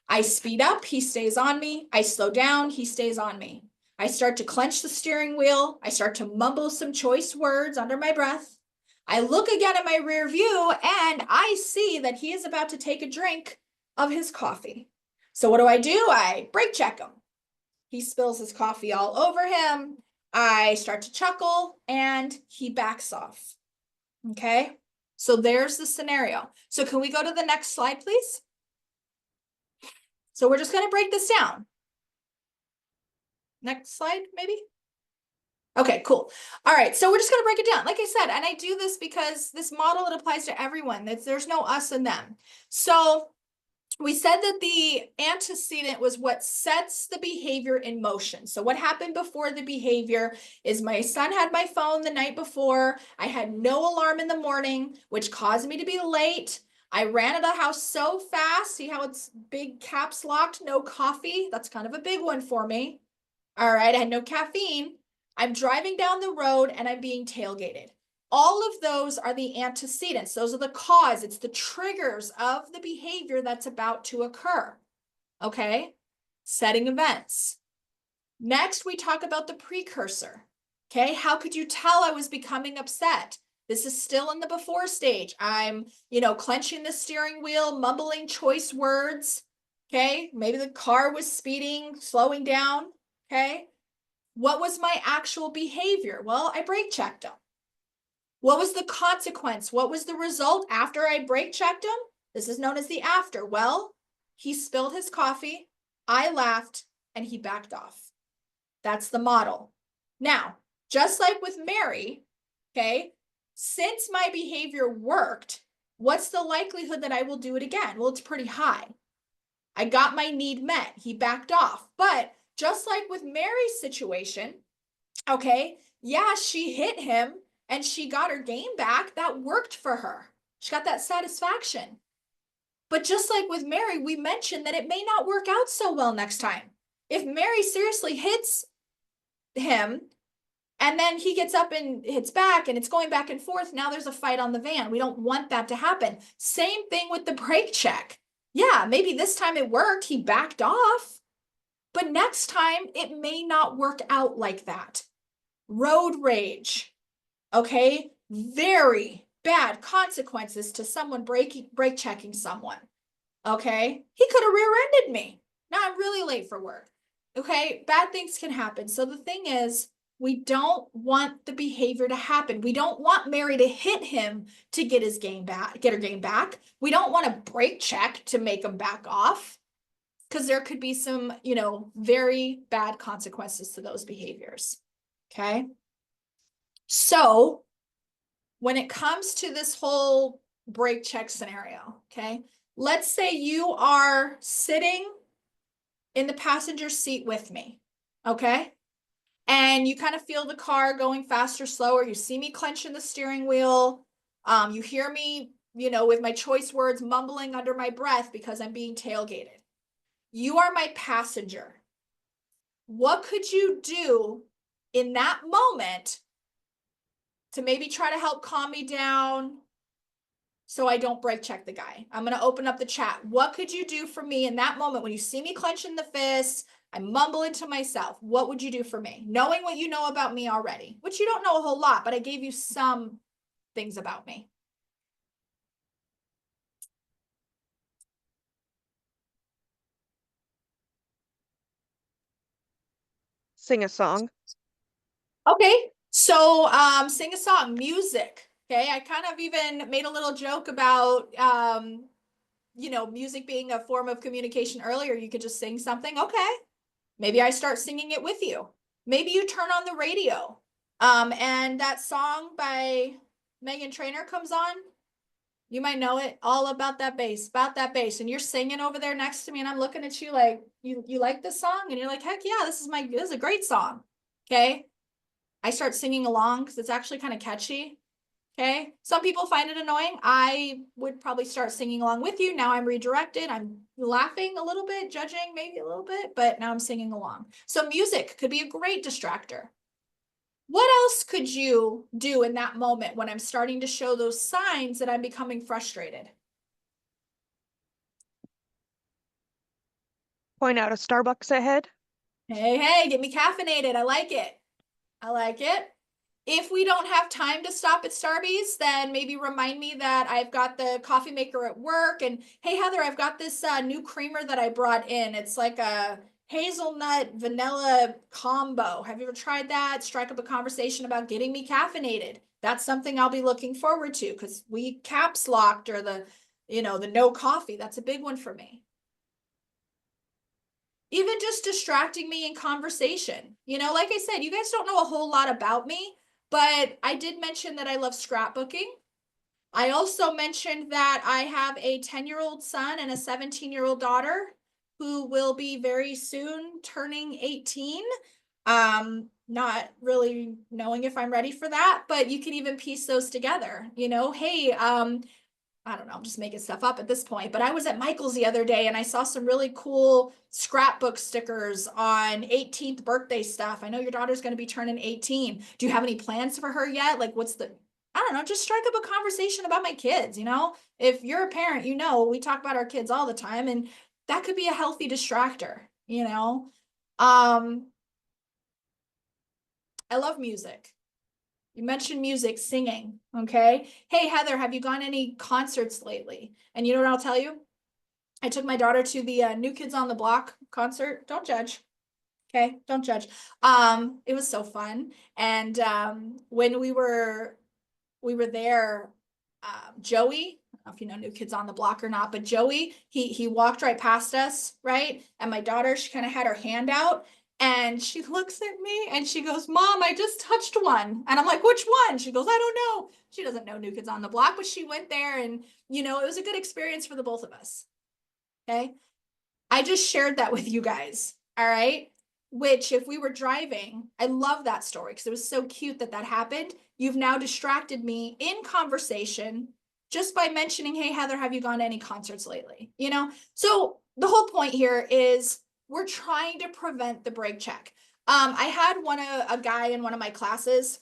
I speed up, he stays on me. I slow down, he stays on me. I start to clench the steering wheel. I start to mumble some choice words under my breath. I look again at my rear view and I see that he is about to take a drink of his coffee. So what do? I brake check him. He spills his coffee all over him. I start to chuckle and he backs off. Okay, so there's the scenario. So can we go to the next slide, please? So we're just going to break this down. Next slide, maybe. Okay, cool. All right, so we're just going to break it down. Like I said, and I do this because this model, it applies to everyone. There's no us and them. So we said that the antecedent was what sets the behavior in motion. So what happened before the behavior is my son had my phone the night before. I had no alarm in the morning, which caused me to be late. I ran out of the house so fast. See how it's big caps locked, no coffee? That's kind of a big one for me. All right, I had no caffeine. I'm driving down the road and I'm being tailgated. All of those are the antecedents. Those are the cause. It's the triggers of the behavior that's about to occur. Okay, setting events. Next, we talk about the precursor. Okay, how could you tell I was becoming upset? This is still in the before stage. I'm, clenching the steering wheel, mumbling choice words. Okay, maybe the car was speeding, slowing down. Okay, what was my actual behavior? Well, I brake checked him. What was the consequence? What was the result after I brake checked him? This is known as the after. Well, he spilled his coffee, I laughed, and he backed off. That's the model. Now, just like with Mary, okay, since my behavior worked, what's the likelihood that I will do it again? Well, it's pretty high. I got my need met. He backed off. But just like with Mary's situation, okay, yeah, she hit him and she got her game back. That worked for her. She got that satisfaction. But just like with Mary, we mentioned that it may not work out so well next time. If Mary seriously hits him and then he gets up and hits back and it's going back and forth, now there's a fight on the van. We don't want that to happen. Same thing with the brake check. Yeah, maybe this time it worked. He backed off. But next time it may not work out like that. Road rage. Okay, very bad consequences to someone brake checking someone. Okay, he could have rear-ended me. Now I'm really late for work. Okay, bad things can happen. So the thing is, we don't want the behavior to happen. We don't want Mary to hit him to get his game back, get her game back. We don't want to brake check to make him back off, because there could be some, very bad consequences to those behaviors. Okay. So when it comes to this whole brake check scenario, okay, let's say you are sitting in the passenger seat with me, okay, and you kind of feel the car going faster, slower. You see me clenching the steering wheel. You hear me, with my choice words mumbling under my breath because I'm being tailgated. You are my passenger. What could you do in that moment to maybe try to help calm me down so I don't brake check the guy? I'm going to open up the chat. What could you do for me in that moment when you see me clenching the fists, I'm mumbling to myself? What would you do for me? Knowing what you know about me already, which you don't know a whole lot, but I gave you some things about me. Sing a song. Okay, so sing a song, music. Okay, I kind of even made a little joke about music being a form of communication earlier. You could just sing something. Okay, maybe I start singing it with you. Maybe you turn on the radio and that song by Meghan Trainor comes on. You might know it, all about that bass, and you're singing over there next to me, and I'm looking at you like, you like this song? And you're like, heck yeah, this is a great song. Okay, I start singing along because it's actually kind of catchy. Okay, some people find it annoying. I would probably start singing along with you. Now I'm redirected. I'm laughing a little bit, judging maybe a little bit, but now I'm singing along. So music could be a great distractor. What else could you do in that moment when I'm starting to show those signs that I'm becoming frustrated? Point out a Starbucks ahead. Hey, get me caffeinated. I like it. I like it. If we don't have time to stop at Starbucks, then maybe remind me that I've got the coffee maker at work. And hey, Heather, I've got this new creamer that I brought in. It's like a hazelnut vanilla combo. Have you ever tried that? Strike up a conversation about getting me caffeinated. That's something I'll be looking forward to because we caps locked or the no coffee. That's a big one for me. Even just distracting me in conversation. Like I said, you guys don't know a whole lot about me, but I did mention that I love scrapbooking. I also mentioned that I have a 10-year-old son and a 17-year-old daughter who will be very soon turning 18. Not really knowing if I'm ready for that, but you can even piece those together. Hey, I don't know, I'm just making stuff up at this point, but I was at Michael's the other day and I saw some really cool scrapbook stickers on 18th birthday stuff. I know your daughter's going to be turning 18. Do you have any plans for her yet? Like, I don't know, just strike up a conversation about my kids. If you're a parent, we talk about our kids all the time and that could be a healthy distractor. I love music. You mentioned music, singing, okay? Hey, Heather, have you gone any concerts lately? And you know what I'll tell you? I took my daughter to the New Kids on the Block concert. Don't judge, okay? Don't judge. It was so fun. And when we were there, Joey, I don't know if you know New Kids on the Block or not, but Joey, he walked right past us, right? And my daughter, she kind of had her hand out. And she looks at me and she goes, Mom, I just touched one. And I'm like, which one? She goes, I don't know. She doesn't know New Kids on the Block, but she went there and, it was a good experience for the both of us. Okay. I just shared that with you guys. All right. Which if we were driving, I love that story because it was so cute that happened. You've now distracted me in conversation just by mentioning, hey, Heather, have you gone to any concerts lately? So the whole point here is we're trying to prevent the brake check. I had a guy in one of my classes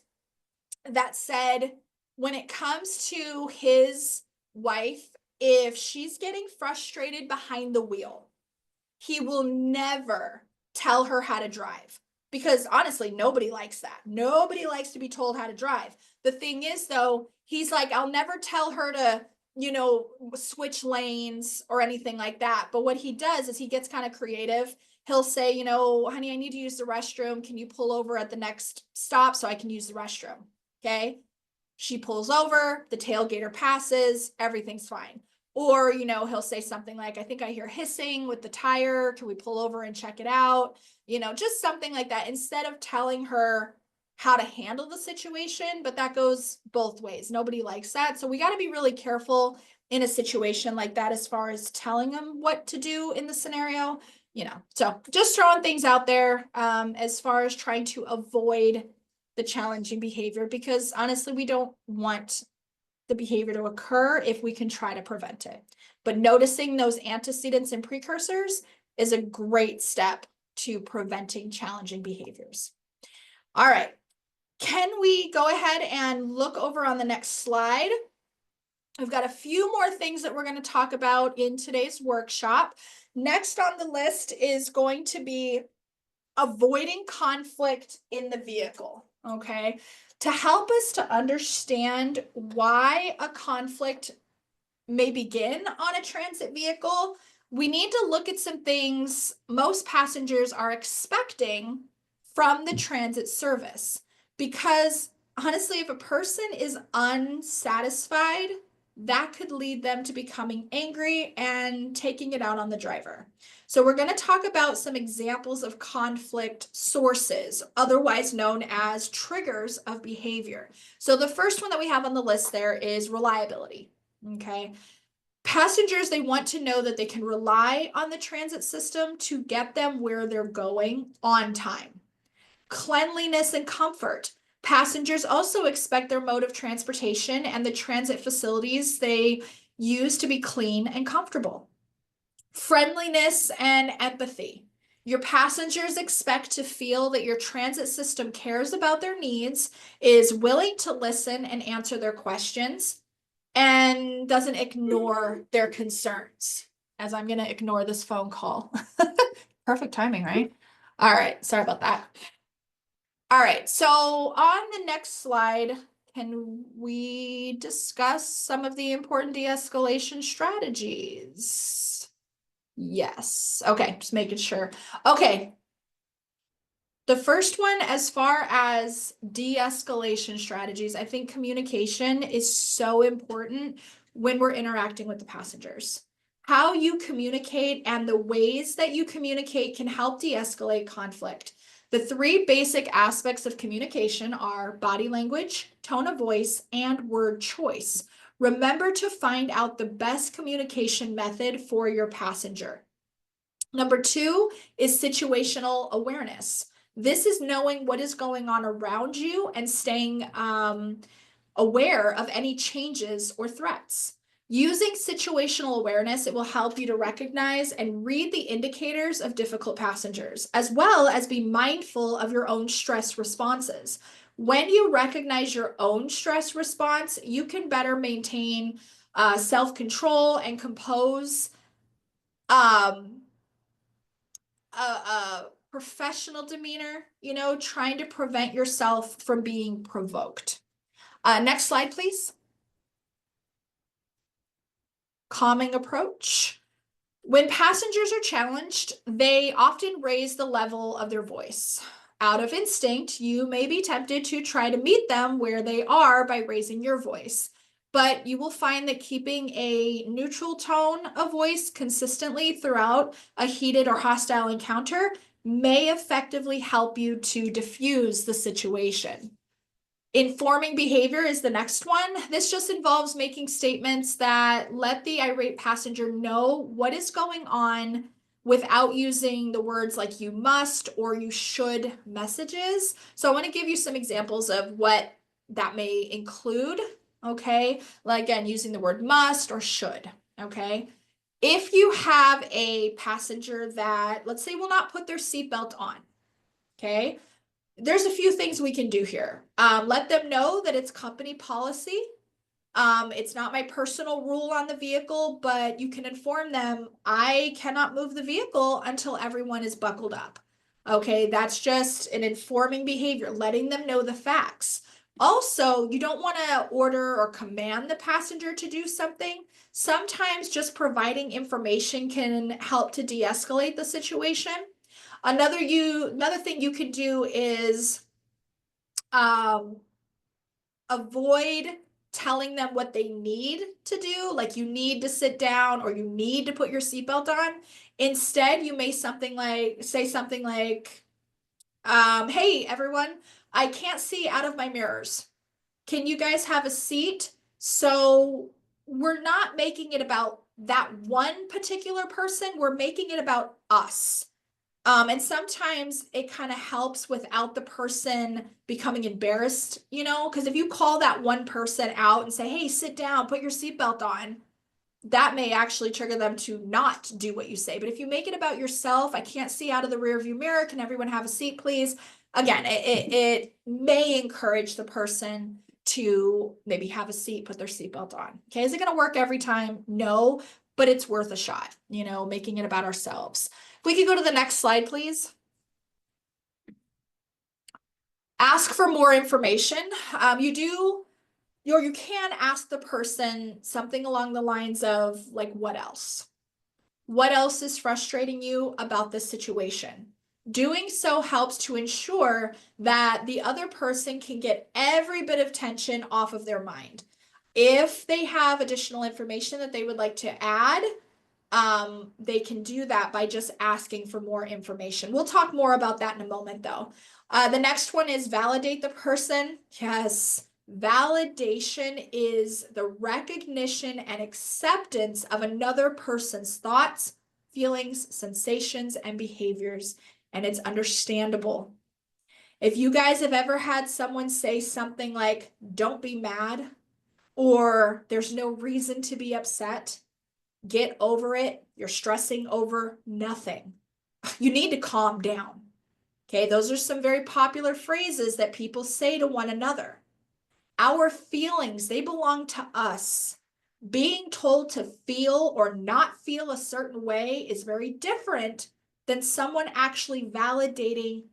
that said when it comes to his wife, if she's getting frustrated behind the wheel, he will never tell her how to drive because honestly, nobody likes that. Nobody likes to be told how to drive. The thing is though, he's like, I'll never tell her to switch lanes or anything like that. But what he does is he gets kind of creative. He'll say, honey, I need to use the restroom. Can you pull over at the next stop so I can use the restroom? Okay. She pulls over, the tailgater passes, everything's fine. Or, he'll say something like, I think I hear hissing with the tire. Can we pull over and check it out? Just something like that instead of telling her how to handle the situation, but that goes both ways. Nobody likes that. So we got to be really careful in a situation like that as far as telling them what to do in the scenario, so just throwing things out there as far as trying to avoid the challenging behavior, because honestly, we don't want the behavior to occur if we can try to prevent it. But noticing those antecedents and precursors is a great step to preventing challenging behaviors. All right. Can we go ahead and look over on the next slide? We've got a few more things that we're going to talk about in today's workshop. Next on the list is going to be avoiding conflict in the vehicle, okay? To help us to understand why a conflict may begin on a transit vehicle, we need to look at some things most passengers are expecting from the transit service. Because honestly, if a person is unsatisfied, that could lead them to becoming angry and taking it out on the driver. So we're going to talk about some examples of conflict sources, otherwise known as triggers of behavior. So the first one that we have on the list there is reliability. Okay. Passengers, they want to know that they can rely on the transit system to get them where they're going on time. Cleanliness and comfort. Passengers also expect their mode of transportation and the transit facilities they use to be clean and comfortable. Friendliness and empathy. Your passengers expect to feel that your transit system cares about their needs, is willing to listen and answer their questions, and doesn't ignore their concerns, as I'm going to ignore this phone call. Perfect timing, right? All right, sorry about that. All right, so on the next slide, can we discuss some of the important de-escalation strategies? Yes. Okay, just making sure. Okay. The first one, as far as de-escalation strategies, I think communication is so important when we're interacting with the passengers. How you communicate and the ways that you communicate can help de-escalate conflict. The three basic aspects of communication are body language, tone of voice, and word choice. Remember to find out the best communication method for your passenger. Number two is situational awareness. This is knowing what is going on around you and staying aware of any changes or threats. Using situational awareness, it will help you to recognize and read the indicators of difficult passengers, as well as be mindful of your own stress responses. When you recognize your own stress response, you can better maintain self-control and compose a professional demeanor, trying to prevent yourself from being provoked. Next slide, please. Calming approach. When passengers are challenged, they often raise the level of their voice. Out of instinct, you may be tempted to try to meet them where they are by raising your voice. But you will find that keeping a neutral tone of voice consistently throughout a heated or hostile encounter may effectively help you to diffuse the situation. Informing behavior is the next one. This just involves making statements that let the irate passenger know what is going on without using the words like you must or you should messages. So I want to give you some examples of what that may include, okay? Like, again, using the word must or should, okay? If you have a passenger that, let's say, will not put their seatbelt on, okay? There's a few things we can do here. Let them know that it's company policy. It's not my personal rule on the vehicle, but you can inform them, I cannot move the vehicle until everyone is buckled up. Okay, that's just an informing behavior, letting them know the facts. Also, you don't want to order or command the passenger to do something. Sometimes just providing information can help to de-escalate the situation. Another thing you can do is avoid telling them what they need to do, like you need to sit down or you need to put your seatbelt on. Instead, you may say something like, hey everyone, I can't see out of my mirrors. Can you guys have a seat? So we're not making it about that one particular person, we're making it about us. And sometimes it kind of helps without the person becoming embarrassed, because if you call that one person out and say, hey, sit down, put your seatbelt on, that may actually trigger them to not do what you say. But if you make it about yourself, I can't see out of the rear view mirror. Can everyone have a seat, please? Again, it may encourage the person to maybe have a seat, put their seatbelt on. Okay, is it going to work every time? No, but it's worth a shot, making it about ourselves. If we could go to the next slide, please. Ask for more information. You can ask the person something along the lines of, like, what else? What else is frustrating you about this situation? Doing so helps to ensure that the other person can get every bit of tension off of their mind. If they have additional information that they would like to add, they can do that by just asking for more information. We'll talk more about that in a moment, though. The next one is validate the person. Yes, validation is the recognition and acceptance of another person's thoughts, feelings, sensations, and behaviors, and it's understandable. If you guys have ever had someone say something like, don't be mad, or there's no reason to be upset, get over it, you're stressing over nothing. You need to calm down. Okay, those are some very popular phrases that people say to one another. Our feelings, they belong to us. Being told to feel or not feel a certain way is very different than someone actually validating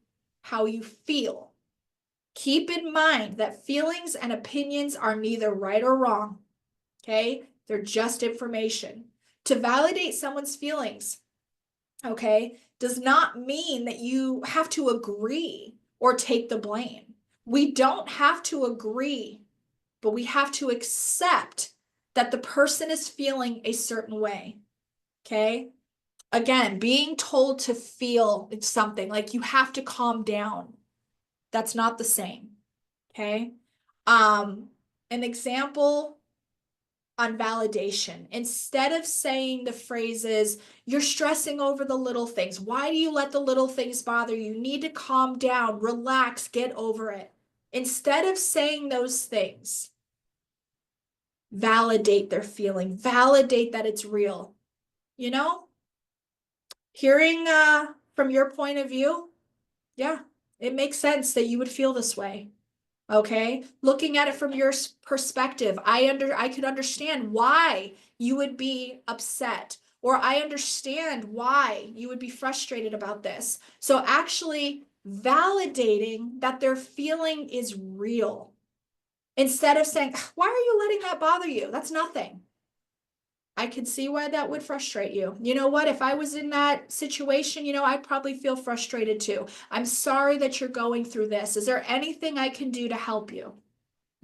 how you feel. Keep in mind that feelings and opinions are neither right or wrong, okay? They're just information. To validate someone's feelings, okay, does not mean that you have to agree or take the blame. We don't have to agree, but we have to accept that the person is feeling a certain way, okay? Again, being told to feel something like you have to calm down, that's not the same, okay? An example on validation, instead of saying the phrases, you're stressing over the little things. Why do you let the little things bother you? You need to calm down, relax, get over it. Instead of saying those things, validate their feeling, validate that it's real. You know, hearing from your point of view, yeah, it makes sense that you would feel this way. Okay, looking at it from your perspective, I could understand why you would be upset, or I understand why you would be frustrated about this. So actually validating that their feeling is real instead of saying, why are you letting that bother you? That's nothing. I could see why that would frustrate you. You know what? If I was in that situation, I'd probably feel frustrated too. I'm sorry that you're going through this. Is there anything I can do to help you?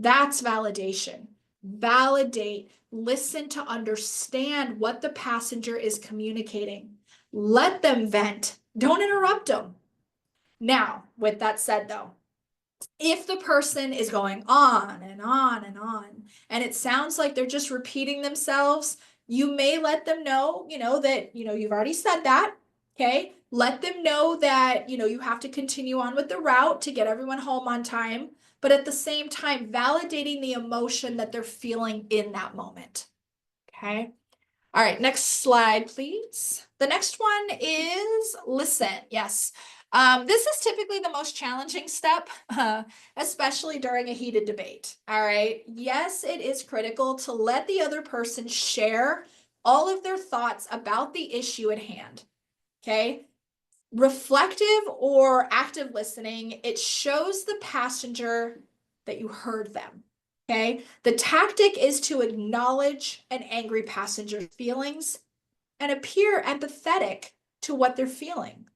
That's validation. Validate, listen to understand what the passenger is communicating. Let them vent. Don't interrupt them. Now, with that said, though, if the person is going on and on and on, and it sounds like they're just repeating themselves, you may let them know, that, you've already said that. Okay. Let them know that, you have to continue on with the route to get everyone home on time. But at the same time, validating the emotion that they're feeling in that moment. Okay. All right, next slide, please. The next one is listen. Yes. This is typically the most challenging step, especially during a heated debate. All right. Yes, it is critical to let the other person share all of their thoughts about the issue at hand. Okay. Reflective or active listening, it shows the passenger that you heard them. Okay. The tactic is to acknowledge an angry passenger's feelings and appear empathetic to what they're feeling.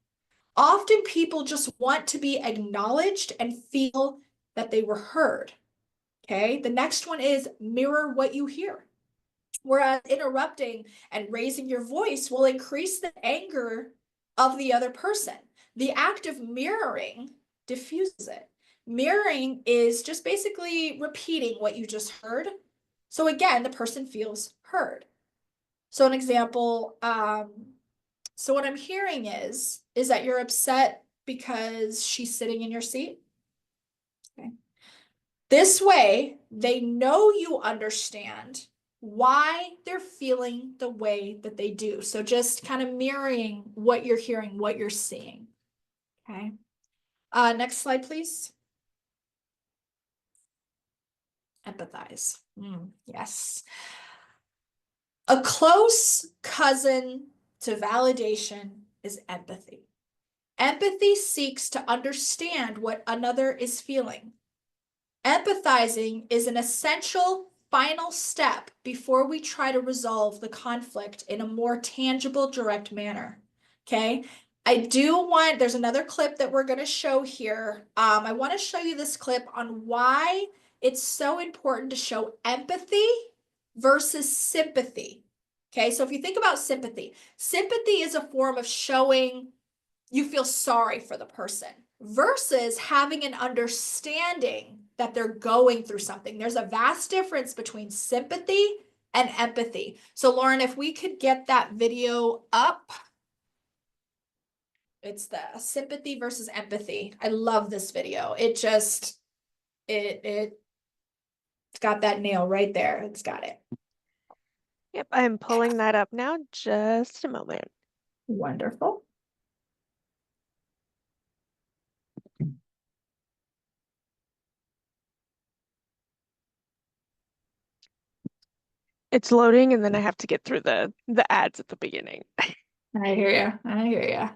Often people just want to be acknowledged and feel that they were heard. Okay. The next one is mirror what you hear. Whereas interrupting and raising your voice will increase the anger of the other person. The act of mirroring diffuses it. Mirroring is just basically repeating what you just heard. So again, the person feels heard. So an example, so what I'm hearing is that you're upset because she's sitting in your seat. Okay. This way, they know you understand why they're feeling the way that they do. So just kind of mirroring what you're hearing, what you're seeing. Okay. Next slide, please. Empathize. Yes. A close cousin to validation is empathy. Empathy seeks to understand what another is feeling. Empathizing is an essential final step before we try to resolve the conflict in a more tangible, direct manner. Okay. There's another clip that we're going to show here. I want to show you this clip on why it's so important to show empathy versus sympathy. Okay. So if you think about sympathy is a form of showing you feel sorry for the person versus having an understanding that they're going through something. There's a vast difference between sympathy and empathy. So Lauren, if we could get that video up, it's the sympathy versus empathy. I love this video. It's got that nail right there. It's got it. Yep, I'm pulling that up now. Just a moment. Wonderful. It's loading, and then I have to get through the ads at the beginning. I hear you.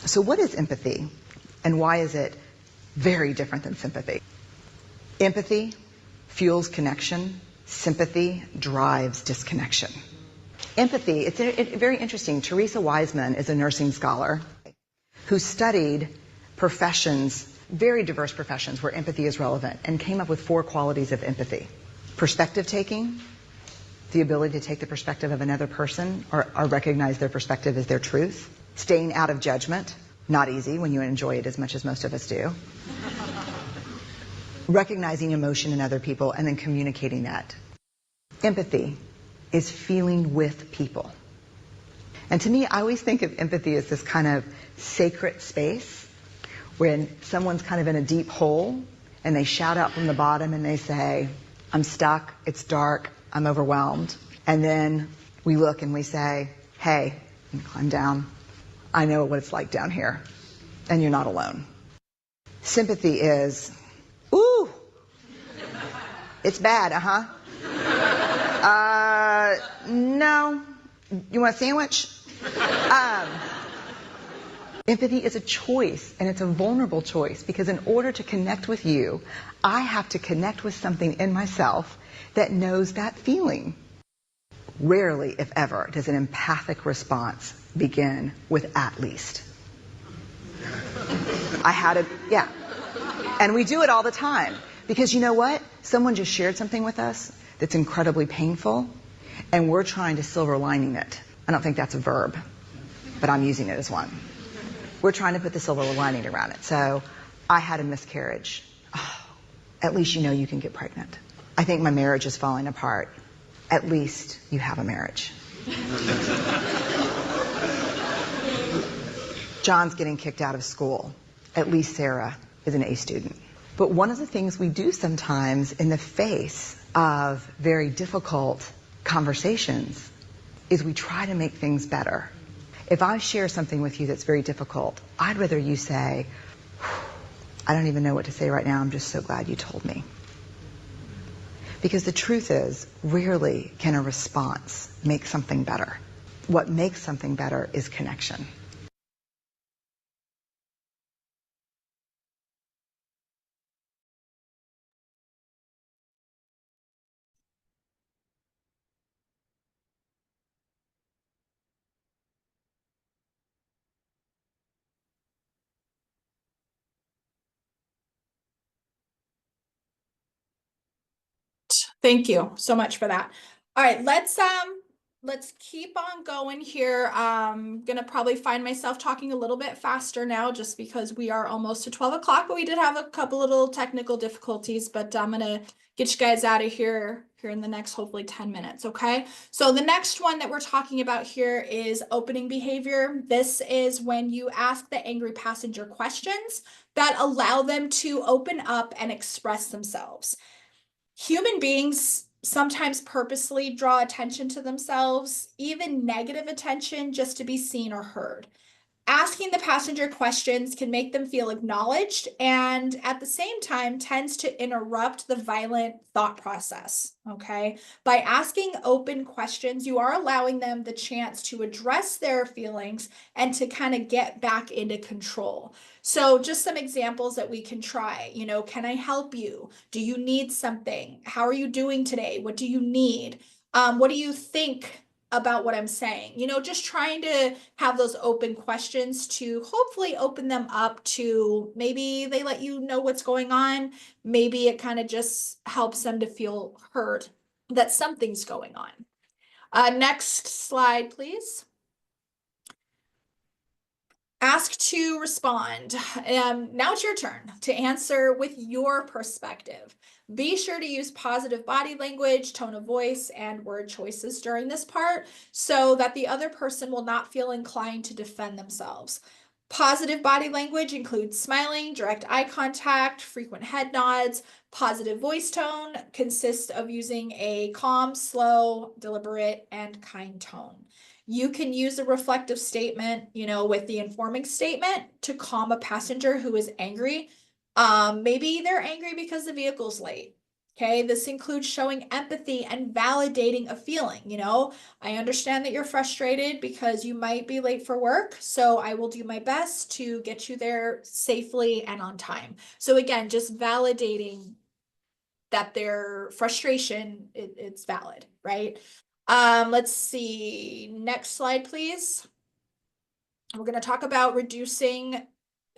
So what is empathy, and why is it very different than sympathy? Empathy fuels connection. Sympathy drives disconnection. Empathy, it's very interesting. Teresa Wiseman is a nursing scholar who studied professions, very diverse professions where empathy is relevant, and came up with 4 qualities of empathy. Perspective taking, the ability to take the perspective of another person or recognize their perspective as their truth. Staying out of judgment, not easy when you enjoy it as much as most of us do. Recognizing emotion in other people and then communicating that. Empathy is feeling with people. And to me, I always think of empathy as this kind of sacred space when someone's kind of in a deep hole and they shout out from the bottom and they say, I'm stuck, it's dark, I'm overwhelmed. And then we look and we say, hey, climb down. I know what it's like down here, and you're not alone. Sympathy is, ooh, it's bad, no. You want a sandwich? Empathy is a choice, and it's a vulnerable choice, because in order to connect with you, I have to connect with something in myself that knows that feeling. Rarely, if ever, does an empathic response begin with at least. Yeah. And we do it all the time. Because you know what? Someone just shared something with us that's incredibly painful, and we're trying to silver lining it. I don't think that's a verb, but I'm using it as one. We're trying to put the silver lining around it. So, I had a miscarriage. Oh, at least you know you can get pregnant. I think my marriage is falling apart. At least you have a marriage. John's getting kicked out of school. At least Sarah is an A student. But one of the things we do sometimes in the face of very difficult conversations is we try to make things better. If I share something with you that's very difficult, I'd rather you say, I don't even know what to say right now, I'm just so glad you told me. Because the truth is, rarely can a response make something better. What makes something better is connection. Thank you so much for that. All right, let's keep on going here. Gonna probably find myself talking a little bit faster now just because we are almost to 12 o'clock, but we did have a couple little technical difficulties, but I'm gonna get you guys out of here in the next hopefully 10 minutes, okay? So the next one that we're talking about here is opening behavior. This is when you ask the angry passenger questions that allow them to open up and express themselves. Human beings sometimes purposely draw attention to themselves, even negative attention, just to be seen or heard. Asking the passenger questions can make them feel acknowledged and at the same time tends to interrupt the violent thought process, okay? By asking open questions, you are allowing them the chance to address their feelings and to kind of get back into control. So just some examples that we can try, can I help you? Do you need something? How are you doing today? What do you need? What do you think about what I'm saying? Just trying to have those open questions to hopefully open them up to maybe they let you know what's going on. Maybe it kind of just helps them to feel heard that something's going on. Next slide, please. Ask to respond. Now it's your turn to answer with your perspective. Be sure to use positive body language, tone of voice, and word choices during this part so that the other person will not feel inclined to defend themselves. Positive body language includes smiling, direct eye contact, frequent head nods. Positive voice tone consists of using a calm, slow, deliberate, and kind tone. You can use a reflective statement, with the informing statement to calm a passenger who is angry. Maybe they're angry because the vehicle's late. Okay, this includes showing empathy and validating a feeling. I understand that you're frustrated because you might be late for work, so I will do my best to get you there safely and on time. So again, just validating that their frustration, it's valid, right? Let's see, next slide, please. We're going to talk about reducing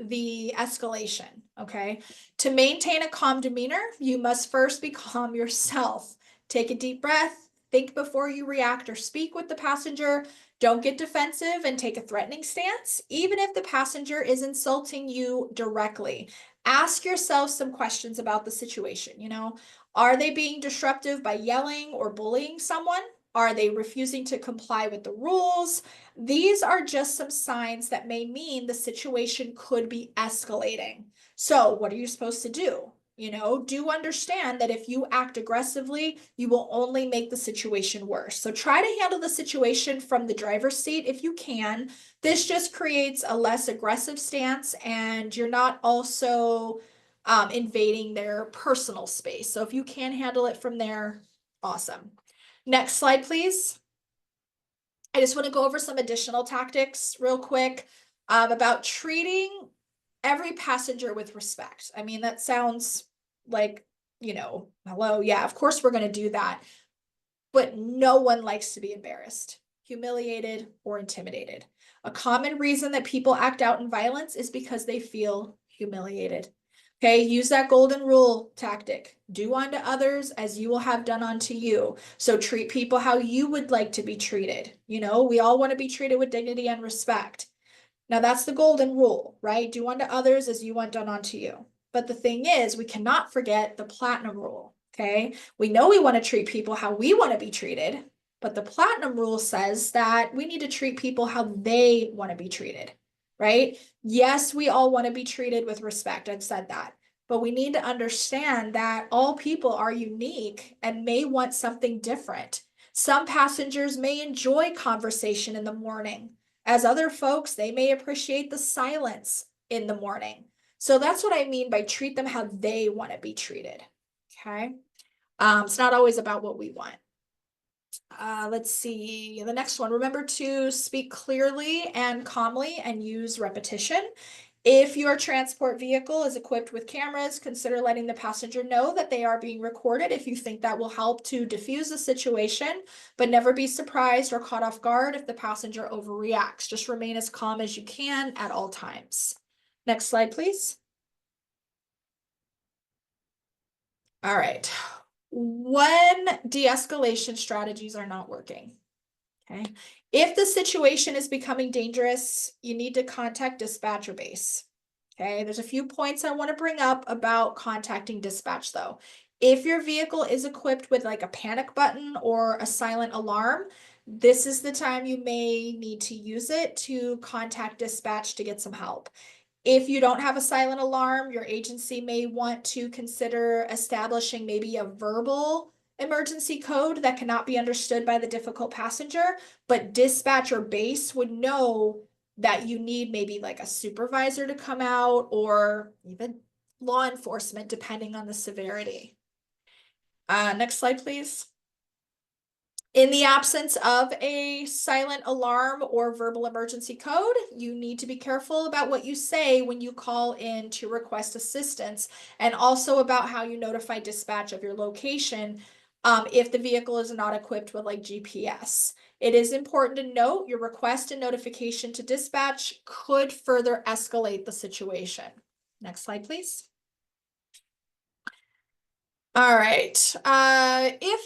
the escalation, okay? To maintain a calm demeanor, you must first be calm yourself. Take a deep breath, think before you react or speak with the passenger. Don't get defensive and take a threatening stance, even if the passenger is insulting you directly. Ask yourself some questions about the situation, Are they being disruptive by yelling or bullying someone? Are they refusing to comply with the rules? These are just some signs that may mean the situation could be escalating. So, what are you supposed to do? Do understand that if you act aggressively, you will only make the situation worse. So, try to handle the situation from the driver's seat if you can. This just creates a less aggressive stance, and you're not also invading their personal space. So, if you can handle it from there, awesome. Next slide, please. I just want to go over some additional tactics real quick about treating every passenger with respect. I mean, that sounds like, hello, yeah, of course we're going to do that. But no one likes to be embarrassed, humiliated, or intimidated. A common reason that people act out in violence is because they feel humiliated. Okay, use that golden rule tactic. Do unto others as you will have done unto you. So treat people how you would like to be treated. We all want to be treated with dignity and respect. Now that's the golden rule, right? Do unto others as you want done unto you. But the thing is, we cannot forget the platinum rule, okay? We know we want to treat people how we want to be treated, but the platinum rule says that we need to treat people how they want to be treated, right? Yes, we all want to be treated with respect. I've said that. But we need to understand that all people are unique and may want something different. Some passengers may enjoy conversation in the morning. As other folks, they may appreciate the silence in the morning. So that's what I mean by treat them how they want to be treated. Okay. It's not always about what we want. Let's see the next one. Remember to speak clearly and calmly and use repetition. If your transport vehicle is equipped with cameras, consider letting the passenger know that they are being recorded if you think that will help to diffuse the situation, but never be surprised or caught off guard if the passenger overreacts. Just remain as calm as you can at all times. Next slide, please. All right. When de-escalation strategies are not working, okay? If the situation is becoming dangerous, you need to contact dispatcher base. Okay, there's a few points I want to bring up about contacting dispatch though. If your vehicle is equipped with like a panic button or a silent alarm, this is the time you may need to use it to contact dispatch to get some help. If you don't have a silent alarm, your agency may want to consider establishing maybe a verbal emergency code that cannot be understood by the difficult passenger, but dispatch or base would know that you need maybe like a supervisor to come out or even law enforcement, depending on the severity. Next slide, please. In the absence of a silent alarm or verbal emergency code, you need to be careful about what you say when you call in to request assistance, and also about how you notify dispatch of your location if the vehicle is not equipped with like GPS. It is important to note your request and notification to dispatch could further escalate the situation. Next slide, please. All right. If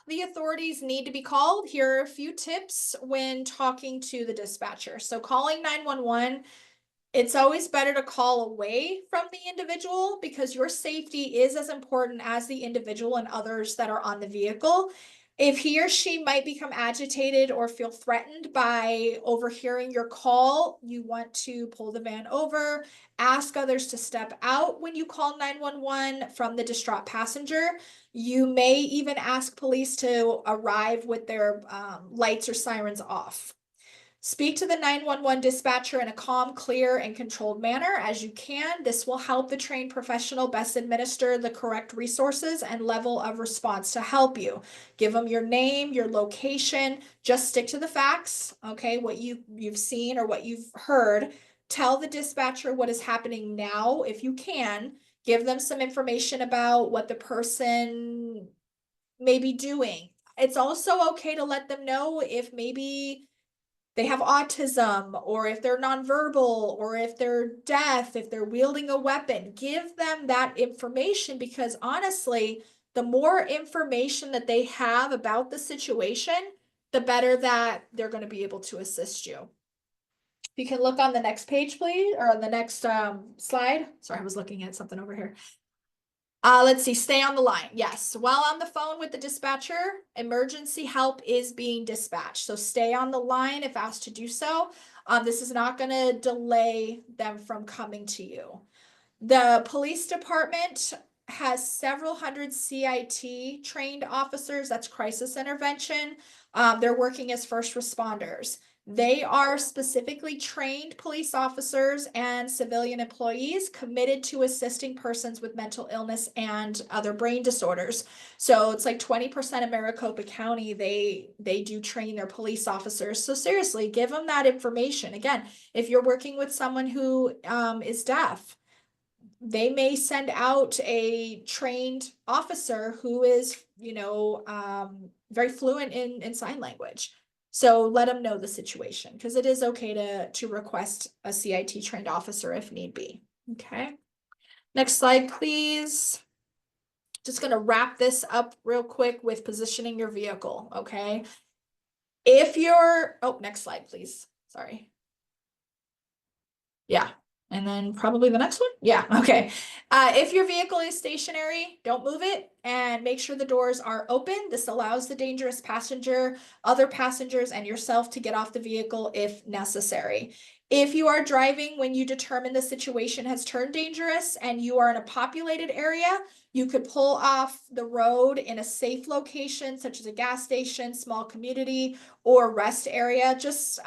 the authorities need to be called, here are a few tips when talking to the dispatcher. So calling 911, it's always better to call away from the individual because your safety is as important as the individual and others that are on the vehicle. If he or she might become agitated or feel threatened by overhearing your call, you want to pull the van over, ask others to step out when you call 911 from the distraught passenger. You may even ask police to arrive with their lights or sirens off. Speak to the 911 dispatcher in a calm, clear, and controlled manner as you can. This will help the trained professional best administer the correct resources and level of response to help you. Give them your name, your location, just stick to the facts, okay, what you've seen or what you've heard. Tell the dispatcher what is happening now if you can. Give them some information about what the person may be doing. It's also okay to let them know if maybe they have autism, or if they're nonverbal, or if they're deaf, if they're wielding a weapon. Give them that information, because honestly, the more information that they have about the situation, the better that they're going to be able to assist you. You can look on the next page, please, or on the next slide. Sorry, I was looking at something over here. Let's see, stay on the line. Yes, while on the phone with the dispatcher, emergency help is being dispatched. So stay on the line if asked to do so. This is not going to delay them from coming to you. The police department has several hundred CIT trained officers. That's crisis intervention. They're working as first responders. They are specifically trained police officers and civilian employees committed to assisting persons with mental illness and other brain disorders. So it's like 20% of Maricopa County, they do train their police officers. So seriously, give them that information. Again, if you're working with someone who is deaf, they may send out a trained officer who is, very fluent in sign language. So let them know the situation, because it is okay to request a CIT trained officer if need be. Okay. Next slide, please. Just going to wrap this up real quick with positioning your vehicle. Okay. If you're, next slide, please. Sorry. Yeah. And then probably the next one. Yeah. Okay. If your vehicle is stationary, don't move it and make sure the doors are open. This allows the dangerous passenger, other passengers, and yourself to get off the vehicle if necessary. If you are driving when you determine the situation has turned dangerous and you are in a populated area, you could pull off the road in a safe location, such as a gas station, small community, or rest area, just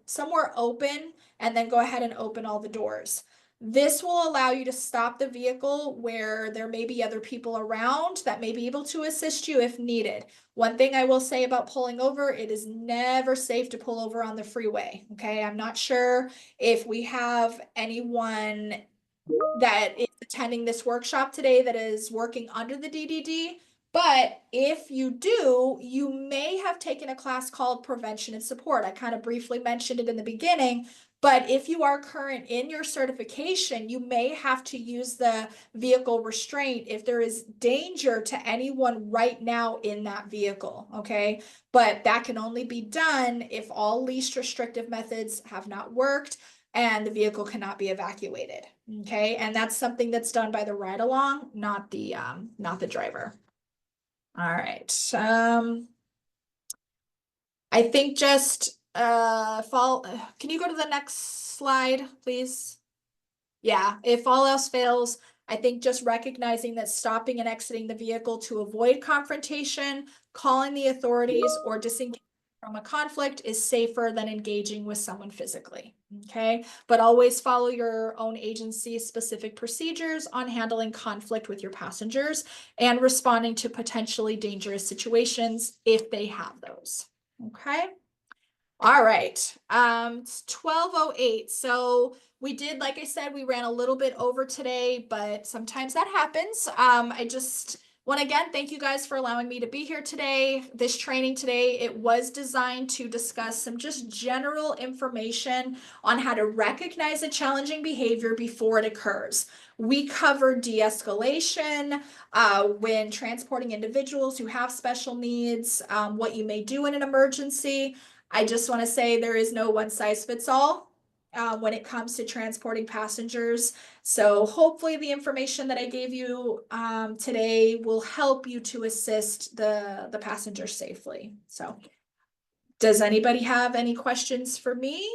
somewhere open, and then go ahead and open all the doors. This will allow you to stop the vehicle where there may be other people around that may be able to assist you if needed. One thing I will say about pulling over, it is never safe to pull over on the freeway. Okay, I'm not sure if we have anyone that is attending this workshop today that is working under the DDD. But if you do, you may have taken a class called Prevention and Support. I kind of briefly mentioned it in the beginning, but if you are current in your certification, you may have to use the vehicle restraint if there is danger to anyone right now in that vehicle, okay? But that can only be done if all least restrictive methods have not worked and the vehicle cannot be evacuated, okay? And that's something that's done by the ride-along, not the driver. All right. I think just can you go to the next slide, please? Yeah, if all else fails, I think just recognizing that stopping and exiting the vehicle to avoid confrontation, calling the authorities, or disengaging from a conflict is safer than engaging with someone physically, okay? But always follow your own agency's specific procedures on handling conflict with your passengers and responding to potentially dangerous situations if they have those, okay? All right, it's 12:08. So we did, like I said, we ran a little bit over today, but sometimes that happens. I just want to again thank you guys for allowing me to be here today. This training today, it was designed to discuss some just general information on how to recognize a challenging behavior before it occurs. We covered de-escalation, when transporting individuals who have special needs, what you may do in an emergency. I just want to say there is no one size fits all when it comes to transporting passengers. So hopefully the information that I gave you today will help you to assist the passenger safely. So does anybody have any questions for me?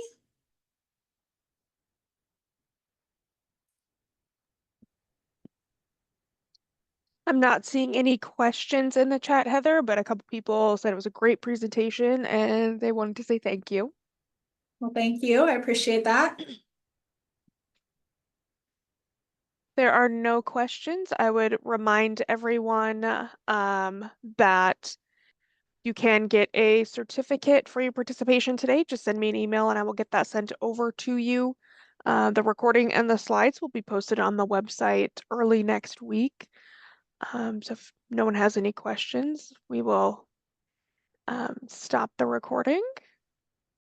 I'm not seeing any questions in the chat, Heather, but a couple people said it was a great presentation and they wanted to say thank you. Well, thank you. I appreciate that. There are no questions. I would remind everyone that you can get a certificate for your participation today. Just send me an email and I will get that sent over to you. The recording and the slides will be posted on the website early next week. So if no one has any questions, we will stop the recording.